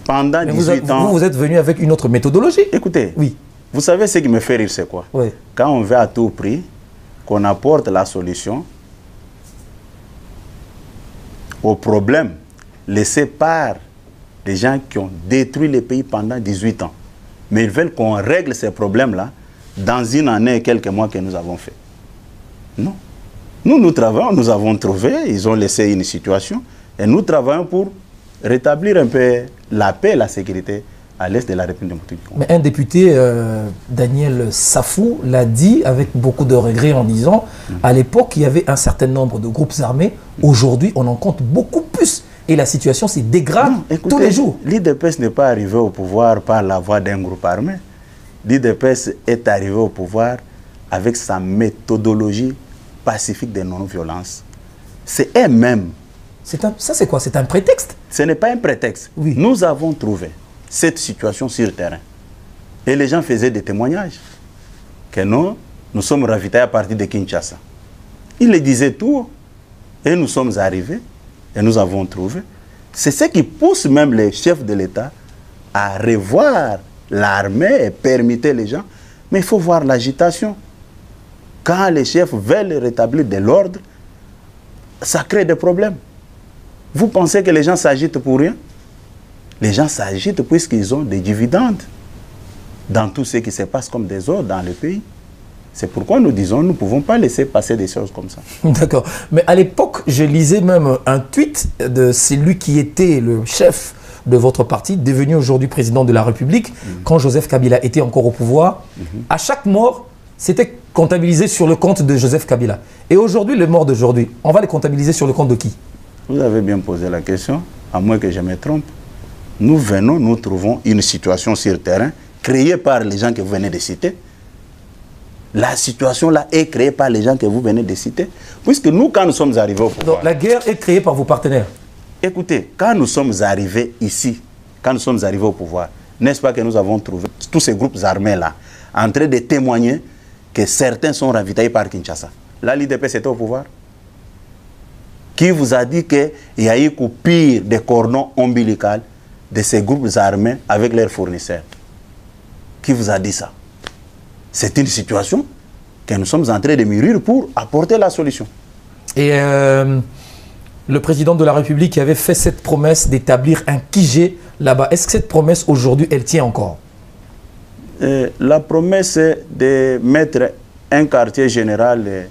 Pendant 18 ans... Vous êtes venu avec une autre méthodologie. Écoutez, oui. Vous savez ce qui me fait rire, c'est quoi? Oui. Quand on veut à tout prix qu'on apporte la solution au problème laissé par des gens qui ont détruit le pays pendant 18 ans. Mais ils veulent qu'on règle ces problèmes-là dans une année et quelques mois que nous avons fait. Non. Nous travaillons, nous avons trouvé, ils ont laissé une situation, et nous travaillons pour rétablir un peu la paix et la sécurité à l'est de la République démocratique du Congo. Mais un député, Daniel Safou, l'a dit avec beaucoup de regrets en disant à l'époque, il y avait un certain nombre de groupes armés. Aujourd'hui, on en compte beaucoup plus. Et la situation se dégrade tous les jours. L'IDPS n'est pas arrivé au pouvoir par la voie d'un groupe armé. L'IDPS est arrivé au pouvoir avec sa méthodologie pacifique de non-violence. C'est elle-même. Ça, c'est quoi? C'est un prétexte? Ce n'est pas un prétexte. Oui. Nous avons trouvé cette situation sur le terrain. Et les gens faisaient des témoignages que nous sommes ravitaillés à partir de Kinshasa. Ils le disaient tout. Et nous sommes arrivés et nous avons trouvé. C'est ce qui pousse même les chefs de l'État à revoir l'armée et permettre les gens. Mais il faut voir l'agitation. Quand les chefs veulent rétablir de l'ordre, ça crée des problèmes. Vous pensez que les gens s'agitent pour rien? Les gens s'agitent puisqu'ils ont des dividendes dans tout ce qui se passe comme des ordres dans le pays. C'est pourquoi nous disons, nous ne pouvons pas laisser passer des choses comme ça. D'accord. Mais à l'époque, je lisais même un tweet de celui qui était le chef de votre parti, devenu aujourd'hui président de la République, quand Joseph Kabila était encore au pouvoir. À chaque mort, c'était comptabilisé sur le compte de Joseph Kabila. Et aujourd'hui, les morts d'aujourd'hui, on va les comptabiliser sur le compte de qui? Vous avez bien posé la question, à moins que je me trompe. Nous venons, nous trouvons une situation sur le terrain créée par les gens que vous venez de citer. La situation là est créée par les gens que vous venez de citer. Puisque nous, quand nous sommes arrivés au pouvoir... Donc la guerre est créée par vos partenaires? Écoutez, quand nous sommes arrivés ici, quand nous sommes arrivés au pouvoir, n'est-ce pas que nous avons trouvé tous ces groupes armés là, en train de témoigner que certains sont ravitaillés par Kinshasa. Là, l'IDPS était au pouvoir. Qui vous a dit qu'il y a eu coupure des cordons ombilicaux de ces groupes armés avec leurs fournisseurs? Qui vous a dit ça? C'est une situation que nous sommes en train de mûrir pour apporter la solution. Et le président de la République avait fait cette promesse d'établir un QG là-bas. Est-ce que cette promesse, aujourd'hui, elle tient encore? La promesse est de mettre un quartier général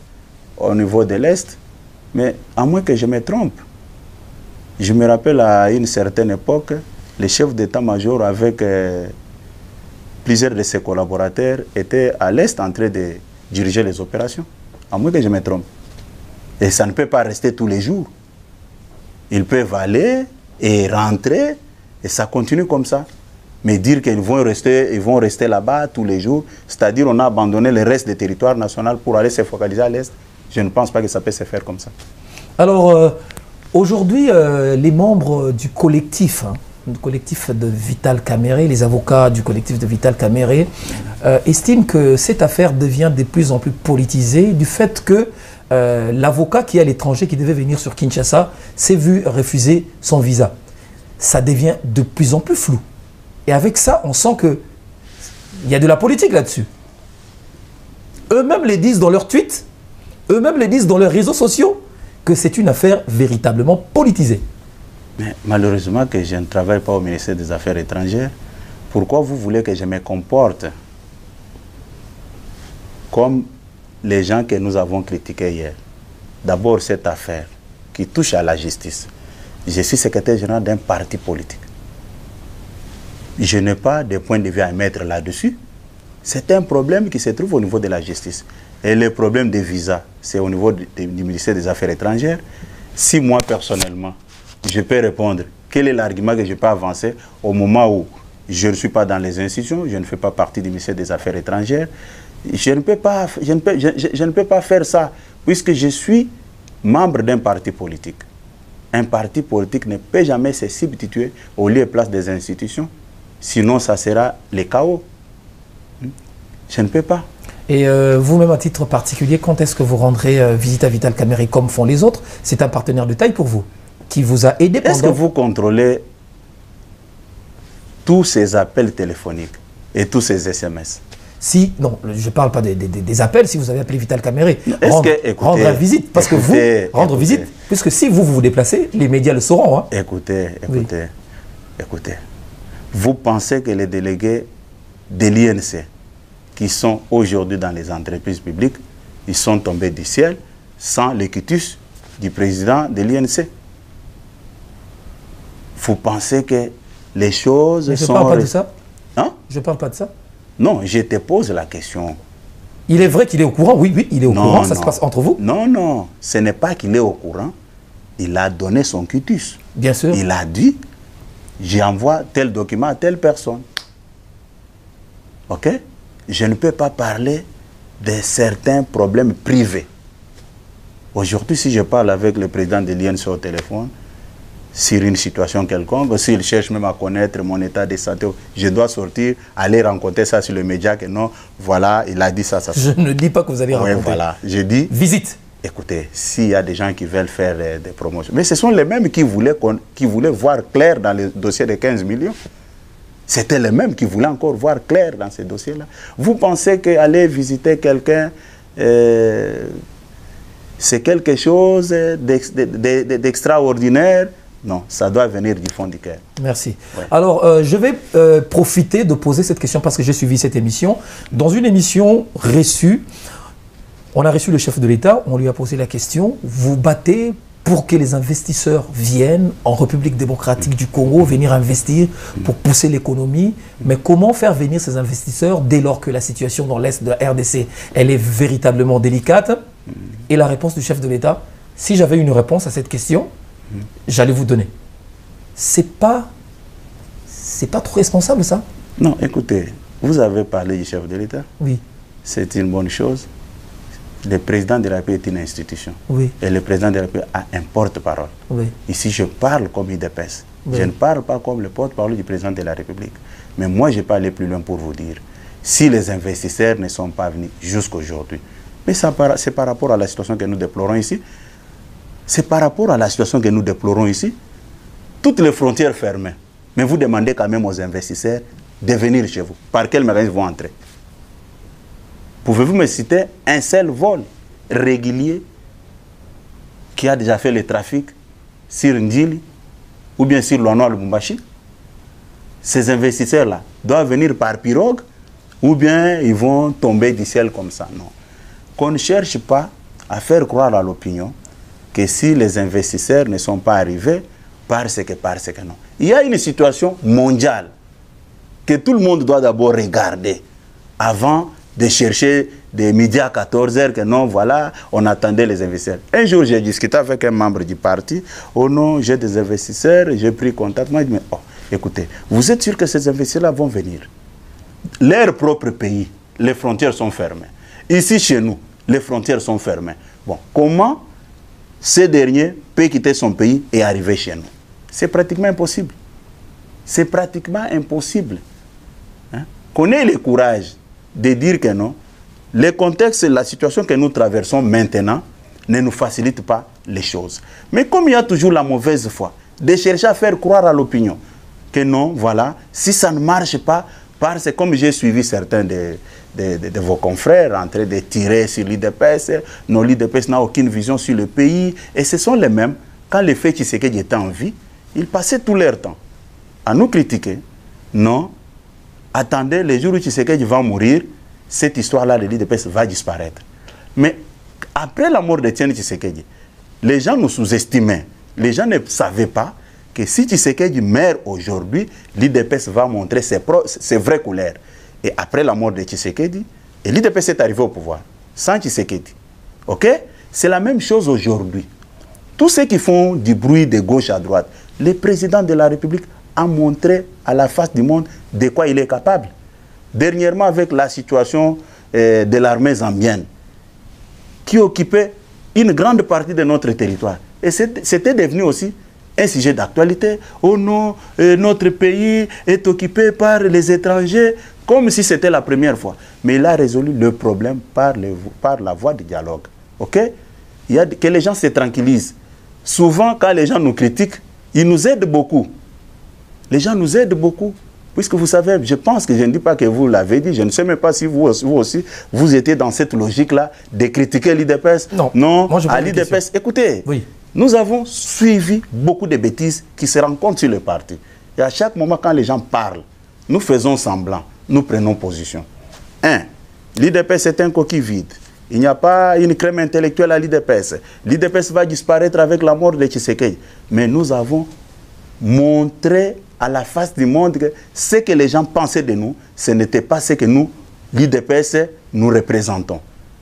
au niveau de l'Est, mais à moins que je me trompe. Je me rappelle à une certaine époque, le chef d'état-major avec plusieurs de ses collaborateurs étaient à l'Est en train de diriger les opérations. À moins que je me trompe. Et ça ne peut pas rester tous les jours. Ils peuvent aller et rentrer et ça continue comme ça. Mais dire qu'ils vont rester là-bas tous les jours, c'est-à-dire on a abandonné le reste des territoires nationaux pour aller se focaliser à l'Est, je ne pense pas que ça peut se faire comme ça. Alors, aujourd'hui, les membres du collectif de Vital Kamerhe, les avocats du collectif de Vital Kamerhe, estiment que cette affaire devient de plus en plus politisée du fait que l'avocat qui est à l'étranger, qui devait venir sur Kinshasa, s'est vu refuser son visa. Ça devient de plus en plus flou. Et avec ça, on sent qu'il y a de la politique là-dessus. Eux-mêmes les disent dans leurs tweets, eux-mêmes les disent dans leurs réseaux sociaux, que c'est une affaire véritablement politisée. Mais malheureusement que je ne travaille pas au ministère des Affaires étrangères. Pourquoi vous voulez que je me comporte comme les gens que nous avons critiqués hier? D'abord, cette affaire qui touche à la justice. Je suis secrétaire général d'un parti politique. Je n'ai pas de point de vue à mettre là-dessus. C'est un problème qui se trouve au niveau de la justice. Et le problème des visas, c'est au niveau du ministère des Affaires étrangères. Si moi, personnellement, je peux répondre, quel est l'argument que je peux avancer au moment où je ne suis pas dans les institutions, je ne fais pas partie du ministère des Affaires étrangères, je ne peux pas faire ça, puisque je suis membre d'un parti politique. Un parti politique ne peut jamais se substituer au lieu et place des institutions. Sinon, ça sera le chaos. Je ne peux pas. Et vous-même, à titre particulier, quand est-ce que vous rendrez visite à Vital Kamerhe comme font les autres? C'est un partenaire de taille pour vous, qui vous a aidé pendant... Est-ce que vous contrôlez tous ces appels téléphoniques et tous ces SMS? Si, non, je ne parle pas des appels, si vous avez appelé Vital Kamerhe, rendre la visite, parce que vous, rendre visite, puisque si vous vous déplacez, les médias le sauront. Hein. Écoutez, vous pensez que les délégués de l'INC, qui sont aujourd'hui dans les entreprises publiques, ils sont tombés du ciel sans le quitus du président de l'INC? Vous pensez que les choses sont... Je ne parle pas de ça. Hein? Je ne parle pas de ça. Non, je te pose la question. Il est vrai qu'il est au courant, oui, il est au courant, ça se passe entre vous? Non, non, ce n'est pas qu'il est au courant. Il a donné son quitus. Bien sûr. Il a dit, j'envoie tel document à telle personne. Ok? Je ne peux pas parler de certains problèmes privés. Aujourd'hui, si je parle avec le président de l'INC au téléphone, sur une situation quelconque, s'il cherche même à connaître mon état de santé, je dois sortir, aller rencontrer ça sur le média, que non, voilà, il a dit ça, ça. Je ne dis pas que vous allez rencontrer. Oui, voilà, je dis... Visite. Écoutez, s'il y a des gens qui veulent faire des promotions, mais ce sont les mêmes qui voulaient voir clair dans le dossier de 15 millions. C'était les mêmes qui voulaient encore voir clair dans ces dossiers-là. Vous pensez qu'aller visiter quelqu'un, c'est quelque chose d'extraordinaire? Non, ça doit venir du fond du cœur. Merci. Ouais. Alors, je vais profiter de poser cette question parce que j'ai suivi cette émission. Dans une émission reçue, on a reçu le chef de l'État, on lui a posé la question, vous battez pour que les investisseurs viennent en République démocratique du Congo, venir investir pour pousser l'économie. Mais comment faire venir ces investisseurs dès lors que la situation dans l'Est de la RDC, elle est véritablement délicate? Et la réponse du chef de l'État, si j'avais une réponse à cette question, j'allais vous donner. C'est pas trop responsable, ça? Non, écoutez, vous avez parlé du chef de l'État. Oui. C'est une bonne chose. Le président de la République est une institution. Oui. Et le président de la République a un porte-parole. Oui. Ici, je parle comme IDPS. Oui. Je ne parle pas comme le porte-parole du président de la République. Mais moi, je peux aller plus loin pour vous dire, si les investisseurs ne sont pas venus jusqu'aujourd'hui, mais c'est par rapport à la situation que nous déplorons ici. C'est par rapport à la situation que nous déplorons ici. Toutes les frontières fermées. Mais vous demandez quand même aux investisseurs de venir chez vous. Par quel mécanisme vont entrer? Pouvez-vous me citer un seul vol régulier qui a déjà fait le trafic sur Ndjili ou bien sur Loano Lubumbashi? Ces investisseurs-là doivent venir par pirogue ou bien ils vont tomber du ciel comme ça? Non. Qu'on ne cherche pas à faire croire à l'opinion que si les investisseurs ne sont pas arrivés, parce que non. Il y a une situation mondiale que tout le monde doit d'abord regarder avant de chercher des médias à 14 h que non, voilà, on attendait les investisseurs. Un jour, j'ai discuté avec un membre du parti. Oh non, j'ai des investisseurs, j'ai pris contact. Moi, je dis, mais oh, écoutez, vous êtes sûr que ces investisseurs-là vont venir? Leur propre pays, les frontières sont fermées. Ici, chez nous, les frontières sont fermées. Bon, comment ce dernier peut quitter son pays et arriver chez nous? C'est pratiquement impossible. C'est pratiquement impossible. Hein? Qu'on ait le courage de dire que non, le contexte et la situation que nous traversons maintenant ne nous facilite pas les choses. Mais comme il y a toujours la mauvaise foi, de chercher à faire croire à l'opinion que non, voilà, si ça ne marche pas, parce que comme j'ai suivi certains de vos confrères en train de tirer sur l'IDPS, non, l'IDPS n'a aucune vision sur le pays, et ce sont les mêmes, quand les faits Tshisekedi étaient en vie, ils passaient tout leur temps à nous critiquer. Non, attendez, les jours où Tshisekedi va mourir, cette histoire-là de l'IDPS va disparaître. Mais après la mort de Etienne Tshisekedi, les gens nous sous-estimaient. Les gens ne savaient pas que si Tshisekedi meurt aujourd'hui, l'IDPS va montrer ses vraies couleurs. Et après la mort de Tshisekedi, l'IDPS est arrivé au pouvoir, sans Tshisekedi. Ok? C'est la même chose aujourd'hui. Tous ceux qui font du bruit de gauche à droite, le président de la République a montré à la face du monde de quoi il est capable. Dernièrement, avec la situation de l'armée zambienne, qui occupait une grande partie de notre territoire. Et c'était devenu aussi un sujet d'actualité. Oh non, notre pays est occupé par les étrangers. comme si c'était la première fois. Mais il a résolu le problème par la voie du dialogue. OK? Il y a que les gens se tranquillisent. Souvent, quand les gens nous critiquent, ils nous aident beaucoup. Les gens nous aident beaucoup. Puisque vous savez, je pense que je ne dis pas que vous l'avez dit, je ne sais même pas si vous aussi, vous étiez dans cette logique-là de critiquer l'IDPS. Non, moi, à l'IDPS, écoutez, oui. Nous avons suivi beaucoup de bêtises qui se rencontrent sur le parti. Et à chaque moment, quand les gens parlent, nous faisons semblant, nous prenons position. L'IDPS est un coquille vide. Il n'y a pas une crème intellectuelle à l'IDPS. L'IDPS va disparaître avec la mort de Tshisekedi. Mais nous avons montré à la face du monde que ce que les gens pensaient de nous, ce n'était pas ce que nous, l'IDPS, nous représentons.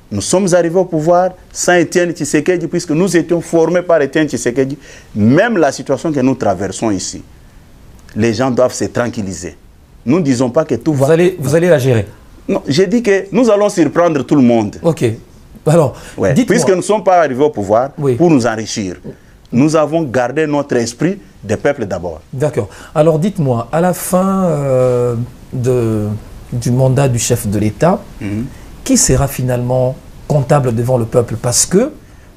Nous sommes arrivés au pouvoir sans Étienne Tshisekedi, puisque nous étions formés par Étienne Tshisekedi. Même la situation que nous traversons ici, les gens doivent se tranquilliser. Nous ne disons pas que tout va... Vous allez la gérer? Non, j'ai dit que nous allons surprendre tout le monde. Ok. Alors, ouais. Puisque nous ne sommes pas arrivés au pouvoir pour nous enrichir. Nous avons gardé notre esprit des peuples d'abord. D'accord. Alors dites-moi, à la fin du mandat du chef de l'État, qui sera finalement comptable devant le peuple? Parce que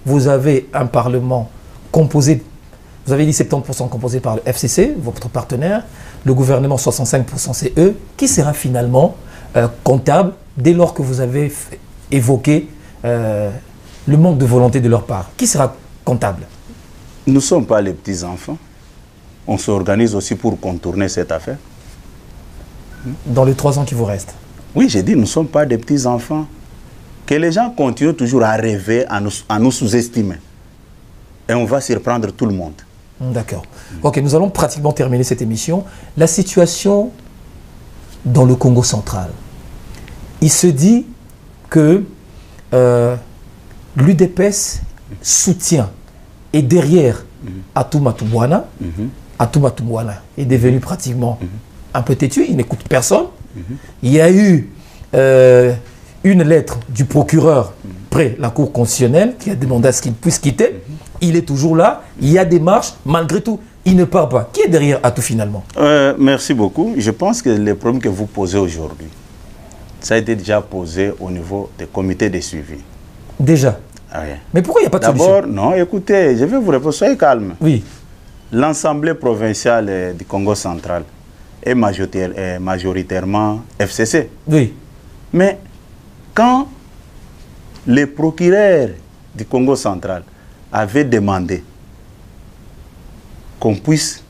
vous avez un Parlement composé, vous avez dit 70% composé par le FCC, votre partenaire, le gouvernement 65% c'est eux. Qui sera finalement comptable dès lors que vous avez évoqué le manque de volonté de leur part? Qui sera comptable? Nous ne sommes pas les petits-enfants. On s'organise aussi pour contourner cette affaire. Dans les 3 ans qui vous restent? Oui, j'ai dit, nous ne sommes pas des petits-enfants. Que les gens continuent toujours à rêver, à nous sous-estimer. Et on va surprendre tout le monde. D'accord. Ok, nous allons pratiquement terminer cette émission. La situation dans le Congo central. Il se dit que l'UDPS soutient et derrière Atumatu Bwana. Atumatu Bwana est devenu pratiquement un peu têtu, il n'écoute personne. Il y a eu une lettre du procureur près la Cour constitutionnelle qui a demandé à ce qu'il puisse quitter. Il est toujours là, il y a des marches, malgré tout, il ne part pas. Qui est derrière Atou finalement? Merci beaucoup. Je pense que les problèmes que vous posez aujourd'hui, ça a été déjà posé au niveau des comités de suivi. Déjà? Oui. Mais pourquoi il n'y a pas de solution? D'abord, non, écoutez, je vais vous répondre, soyez calme. Oui. L'Assemblée provinciale du Congo central est majoritairement FCC. Oui. Mais quand les procureurs du Congo central avaient demandé qu'on puisse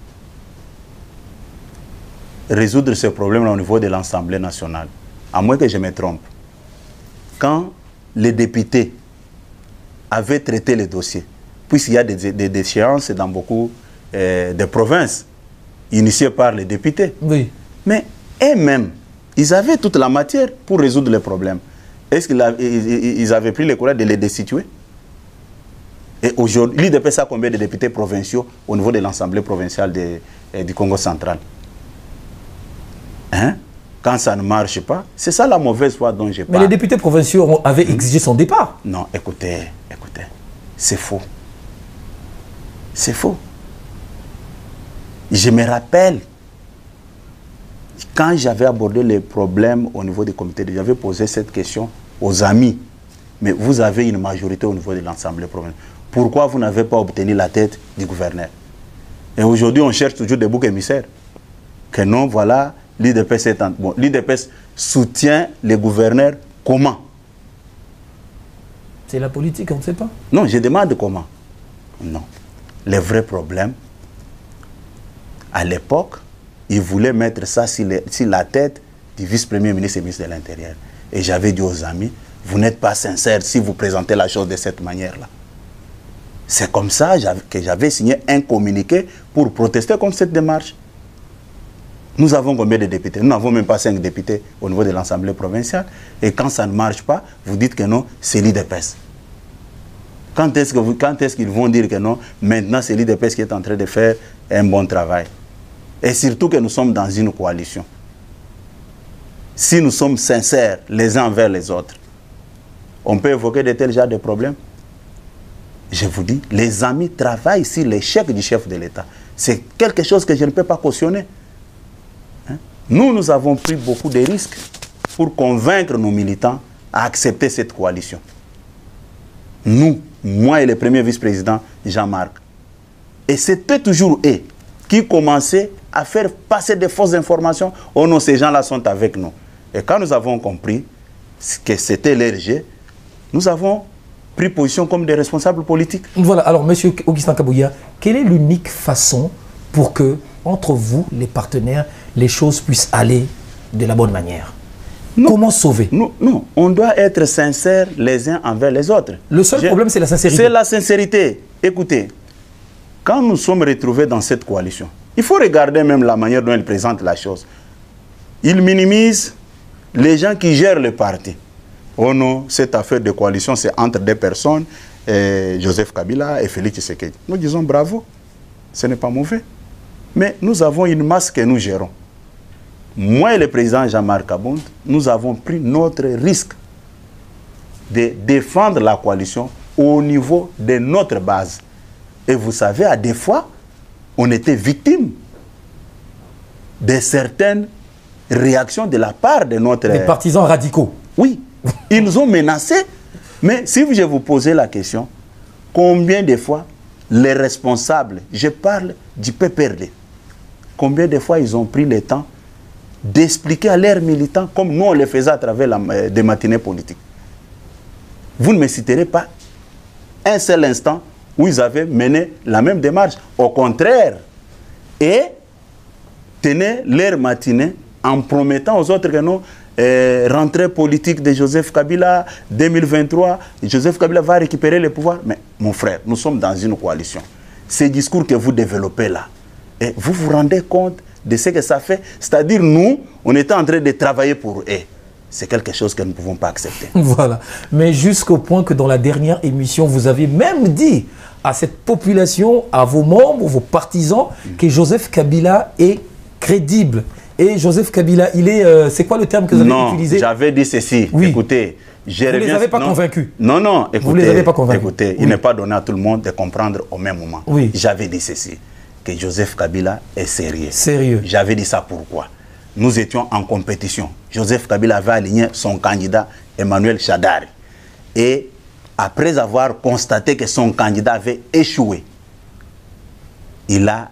résoudre ce problème au niveau de l'Assemblée nationale, à moins que je me trompe, quand les députés avaient traité le dossier, puisqu'il y a des déchéances dans beaucoup de provinces, initiées par les députés. Oui. Mais eux-mêmes, ils avaient toute la matière pour résoudre les problèmes. Est-ce qu'ils avaient pris le courage de les destituer? Et aujourd'hui, l'IDPS a combien de députés provinciaux au niveau de l'Assemblée provinciale du Congo central? Hein? Quand ça ne marche pas, c'est ça la mauvaise foi dont je parle. Mais les députés provinciaux avaient exigé son départ. Non, écoutez, c'est faux. C'est faux. Je me rappelle, quand j'avais abordé les problèmes au niveau des comités, j'avais posé cette question aux amis. Mais vous avez une majorité au niveau de l'Assemblée provinciale. Pourquoi vous n'avez pas obtenu la tête du gouverneur? Et aujourd'hui, on cherche toujours des boucs émissaires. Que non, voilà, l'IDPS est en... Bon, l'IDPS soutient les gouverneurs comment? C'est la politique, on ne sait pas. Non, je demande comment. Non. Les vrais problèmes, à l'époque, ils voulaient mettre ça sur la tête du vice-premier ministre et ministre de l'Intérieur. Et j'avais dit aux amis, vous n'êtes pas sincères si vous présentez la chose de cette manière-là. C'est comme ça que j'avais signé un communiqué pour protester contre cette démarche. Nous avons combien de députés? Nous n'avons même pas 5 députés au niveau de l'Assemblée provinciale. Et quand ça ne marche pas, vous dites que non, c'est l'IDPS. Quand est-ce qu'ils vont dire que non, maintenant c'est l'IDPS qui est en train de faire un bon travail? Et surtout que nous sommes dans une coalition. Si nous sommes sincères les uns envers les autres, on peut évoquer de tels genres de problèmes. Je vous dis, les amis travaillent sur l'échec du chef de l'État. C'est quelque chose que je ne peux pas cautionner. Hein? Nous avons pris beaucoup de risques pour convaincre nos militants à accepter cette coalition. Nous, moi et le premier vice-président Jean-Marc. Et c'était toujours eux qui commençaient à faire passer des fausses informations. Oh non, ces gens-là sont avec nous. Et quand nous avons compris que c'était l'RG, nous avons pris position comme des responsables politiques. Voilà, alors monsieur Augustin Kabouya, quelle est l'unique façon pour que, entre vous, les partenaires, les choses puissent aller de la bonne manière? Comment sauver? Non, on doit être sincères les uns envers les autres. Le seul problème, c'est la sincérité. C'est la sincérité. Écoutez, quand nous sommes retrouvés dans cette coalition, il faut regarder même la manière dont ils présentent la chose. Ils minimisent les gens qui gèrent le parti. Oh non, cette affaire de coalition, c'est entre deux personnes, Joseph Kabila et Félix Tshisekedi. Nous disons bravo, ce n'est pas mauvais. Mais nous avons une masse que nous gérons. Moi et le président Jean-Marc Abound, nous avons pris notre risque de défendre la coalition au niveau de notre base. Et vous savez, à des fois, on était victime de certaines réactions de la part de notre... Des partisans radicaux. Oui, ils nous ont menacés. Mais si je vous posais la question, combien de fois les responsables, je parle du PPRD, combien de fois ils ont pris le temps d'expliquer à leurs militants, comme nous on le faisait à travers des matinées politiques. Vous ne me citerez pas un seul instant où ils avaient mené la même démarche. Au contraire, et tenaient leur matinée en promettant aux autres que non, rentrée politique de Joseph Kabila 2023, Joseph Kabila va récupérer le pouvoir. Mais mon frère, nous sommes dans une coalition. Ces discours que vous développez là, et vous vous rendez compte de ce que ça fait? C'est-à-dire, nous, on était en train de travailler pour eux. C'est quelque chose que nous ne pouvons pas accepter. Voilà. Mais jusqu'au point que dans la dernière émission, vous avez même dit à cette population, à vos membres, vos partisans, que Joseph Kabila est crédible. Et Joseph Kabila, il est... c'est quoi le terme que vous avez utilisé? Non, j'avais dit ceci. Oui. Écoutez, vous ne les avez pas convaincus? Non, non, écoutez, vous ne les avez pas convaincus? Écoutez, il n'est pas donné à tout le monde de comprendre au même moment. Oui. J'avais dit ceci, que Joseph Kabila est sérieux. Sérieux. J'avais dit ça pourquoi? Nous étions en compétition. Joseph Kabila avait aligné son candidat Emmanuel Chadari. Et après avoir constaté que son candidat avait échoué, il a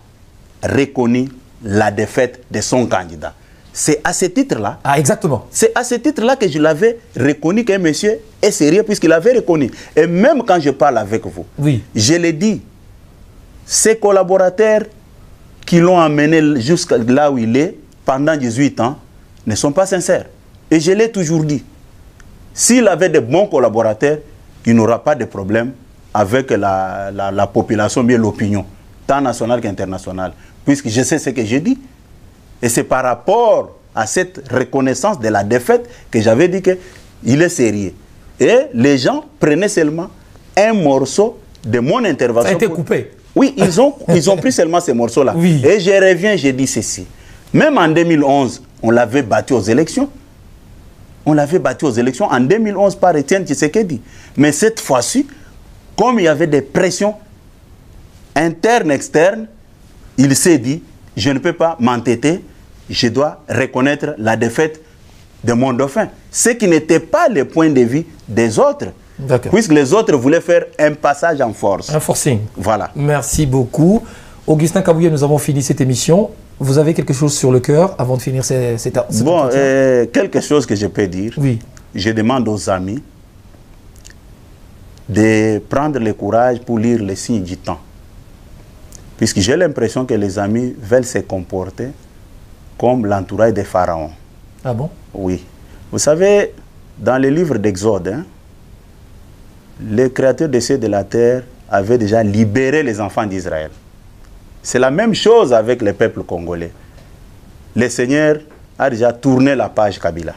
reconnu la défaite de son candidat. C'est à ce titre-là. Ah, exactement. C'est à ce titre-là que je l'avais reconnu qu'un monsieur est sérieux, puisqu'il avait reconnu. Et même quand je parle avec vous, oui, je l'ai dit, ses collaborateurs qui l'ont amené jusqu'à là où il est, pendant 18 ans, ne sont pas sincères. Et je l'ai toujours dit. S'il avait de bons collaborateurs, il n'aura pas de problème avec la population, bien l'opinion, tant nationale qu'internationale. Puisque je sais ce que j'ai dit. Et c'est par rapport à cette reconnaissance de la défaite que j'avais dit qu'il est sérieux. Et les gens prenaient seulement un morceau de mon intervention. Ça a été coupé. Oui, ils ont pris seulement ces morceaux-là. Oui. Et je reviens, je dis ceci. Même en 2011, on l'avait battu aux élections. On l'avait battu aux élections en 2011 par Étienne Tshisekedi. Mais cette fois-ci, comme il y avait des pressions internes, externes, il s'est dit, je ne peux pas m'entêter, je dois reconnaître la défaite de mon dauphin. Ce qui n'était pas le point de vue des autres. Puisque les autres voulaient faire un passage en force. Un forcing. Voilà. Merci beaucoup. Augustin Kabouya, nous avons fini cette émission. Vous avez quelque chose sur le cœur avant de finir cette Bon, quelque chose que je peux dire. Oui. Je demande aux amis de prendre le courage pour lire les signes du temps. Puisque j'ai l'impression que les amis veulent se comporter comme l'entourage des pharaons. Ah bon? Oui. Vous savez, dans le livre d'Exode, hein, le créateur des cieux et de la terre avait déjà libéré les enfants d'Israël. C'est la même chose avec le peuple congolais. Le Seigneur a déjà tourné la page Kabila.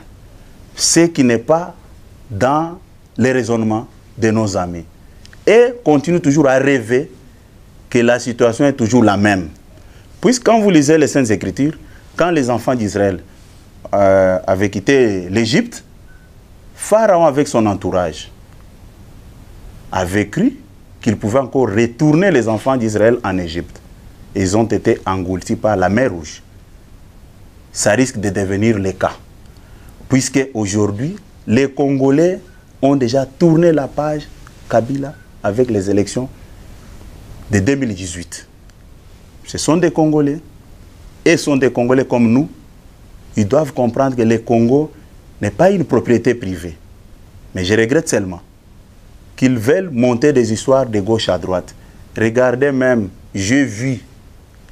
Ce qui n'est pas dans les raisonnements de nos amis. Et continue toujours à rêver que la situation est toujours la même. Puisque quand vous lisez les Saintes Écritures, quand les enfants d'Israël avaient quitté l'Égypte, Pharaon avec son entourage avait cru qu'il pouvait encore retourner les enfants d'Israël en Égypte. Ils ont été engloutis par la mer Rouge. ça risque de devenir le cas. Puisque aujourd'hui, les Congolais ont déjà tourné la page Kabila avec les élections de 2018. Ce sont des Congolais, et sont des Congolais comme nous. Ils doivent comprendre que le Congo n'est pas une propriété privée. Mais je regrette seulement qu'ils veulent monter des histoires de gauche à droite. Regardez même, j'ai vu,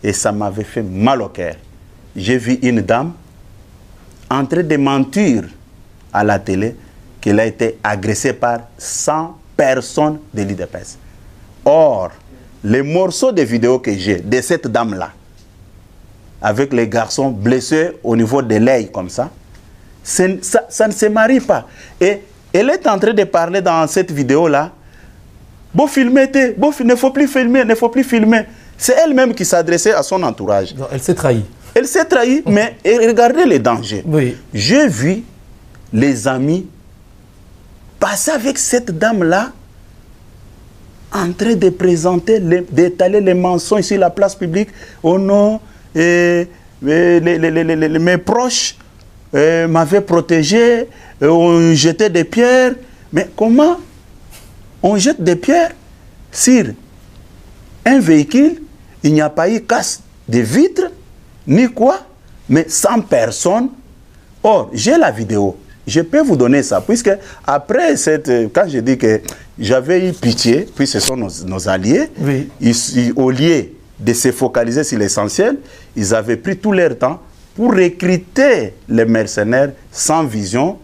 et ça m'avait fait mal au cœur, j'ai vu une dame en train de mentir à la télé qu'elle a été agressée par 100 personnes de l'IDPS. Or, les morceaux de vidéos que j'ai de cette dame-là, avec les garçons blessés au niveau de l'œil comme ça, ça ne se marie pas. Et elle est en train de parler dans cette vidéo-là, bon filmer, ne faut plus filmer, ne faut plus filmer. C'est elle-même qui s'adressait à son entourage. Non, elle s'est trahie. Elle s'est trahie, mais regardez les dangers. Oui. J'ai vu les amis passer avec cette dame-là en train de présenter, d'étaler les mensonges sur la place publique. Oh non, mes proches m'avaient protégé, on jetait des pierres. Mais comment on jette des pierres sur un véhicule? Il n'y a pas eu casse de vitres, ni quoi, mais 100 personnes. Or, j'ai la vidéo. Je peux vous donner ça, puisque après quand je dis que j'avais eu pitié, puis ce sont nos alliés, oui. Au lieu de se focaliser sur l'essentiel, ils avaient pris tout leur temps pour recruter les mercenaires sans vision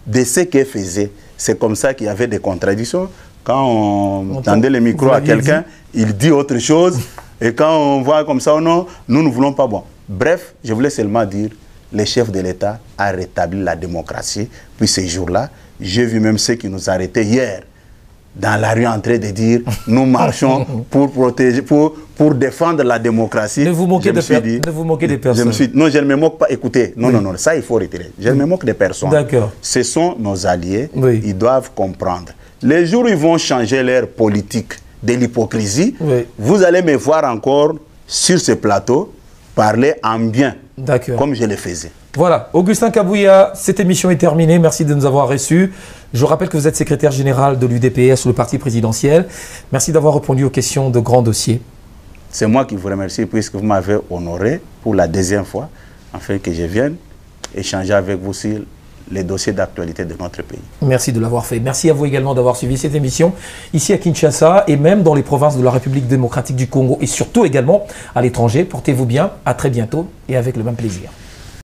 de ce qu'ils faisaient. C'est comme ça qu'il y avait des contradictions. Quand on tendait le micro à quelqu'un, il dit autre chose. Et quand on voit comme ça, non, nous ne voulons pas. Bon. Bref, je voulais seulement dire, le chef de l'État a rétabli la démocratie. Puis ces jours-là, j'ai vu même ceux qui nous arrêtaient hier dans la rue en train de dire, nous marchons pour protéger, pour défendre la démocratie. Ne vous moquez des personnes. Non, je ne me moque pas. Écoutez, non, non, ça il faut retirer. Je ne me moque des personnes. D'accord. Ce sont nos alliés. Oui. Ils doivent comprendre. Les jours où ils vont changer leur politique de l'hypocrisie, oui. Vous allez me voir encore sur ce plateau parler en bien, comme je le faisais. Voilà, Augustin Kabouya, cette émission est terminée. Merci de nous avoir reçus. Je rappelle que vous êtes secrétaire général de l'UDPS, le parti présidentiel. Merci d'avoir répondu aux questions de grands dossiers. C'est moi qui vous remercie puisque vous m'avez honoré pour la deuxième fois, afin que je vienne échanger avec vous sur les dossiers d'actualité de notre pays. Merci de l'avoir fait. Merci à vous également d'avoir suivi cette émission ici à Kinshasa et même dans les provinces de la République démocratique du Congo et surtout également à l'étranger. Portez-vous bien, à très bientôt et avec le même plaisir.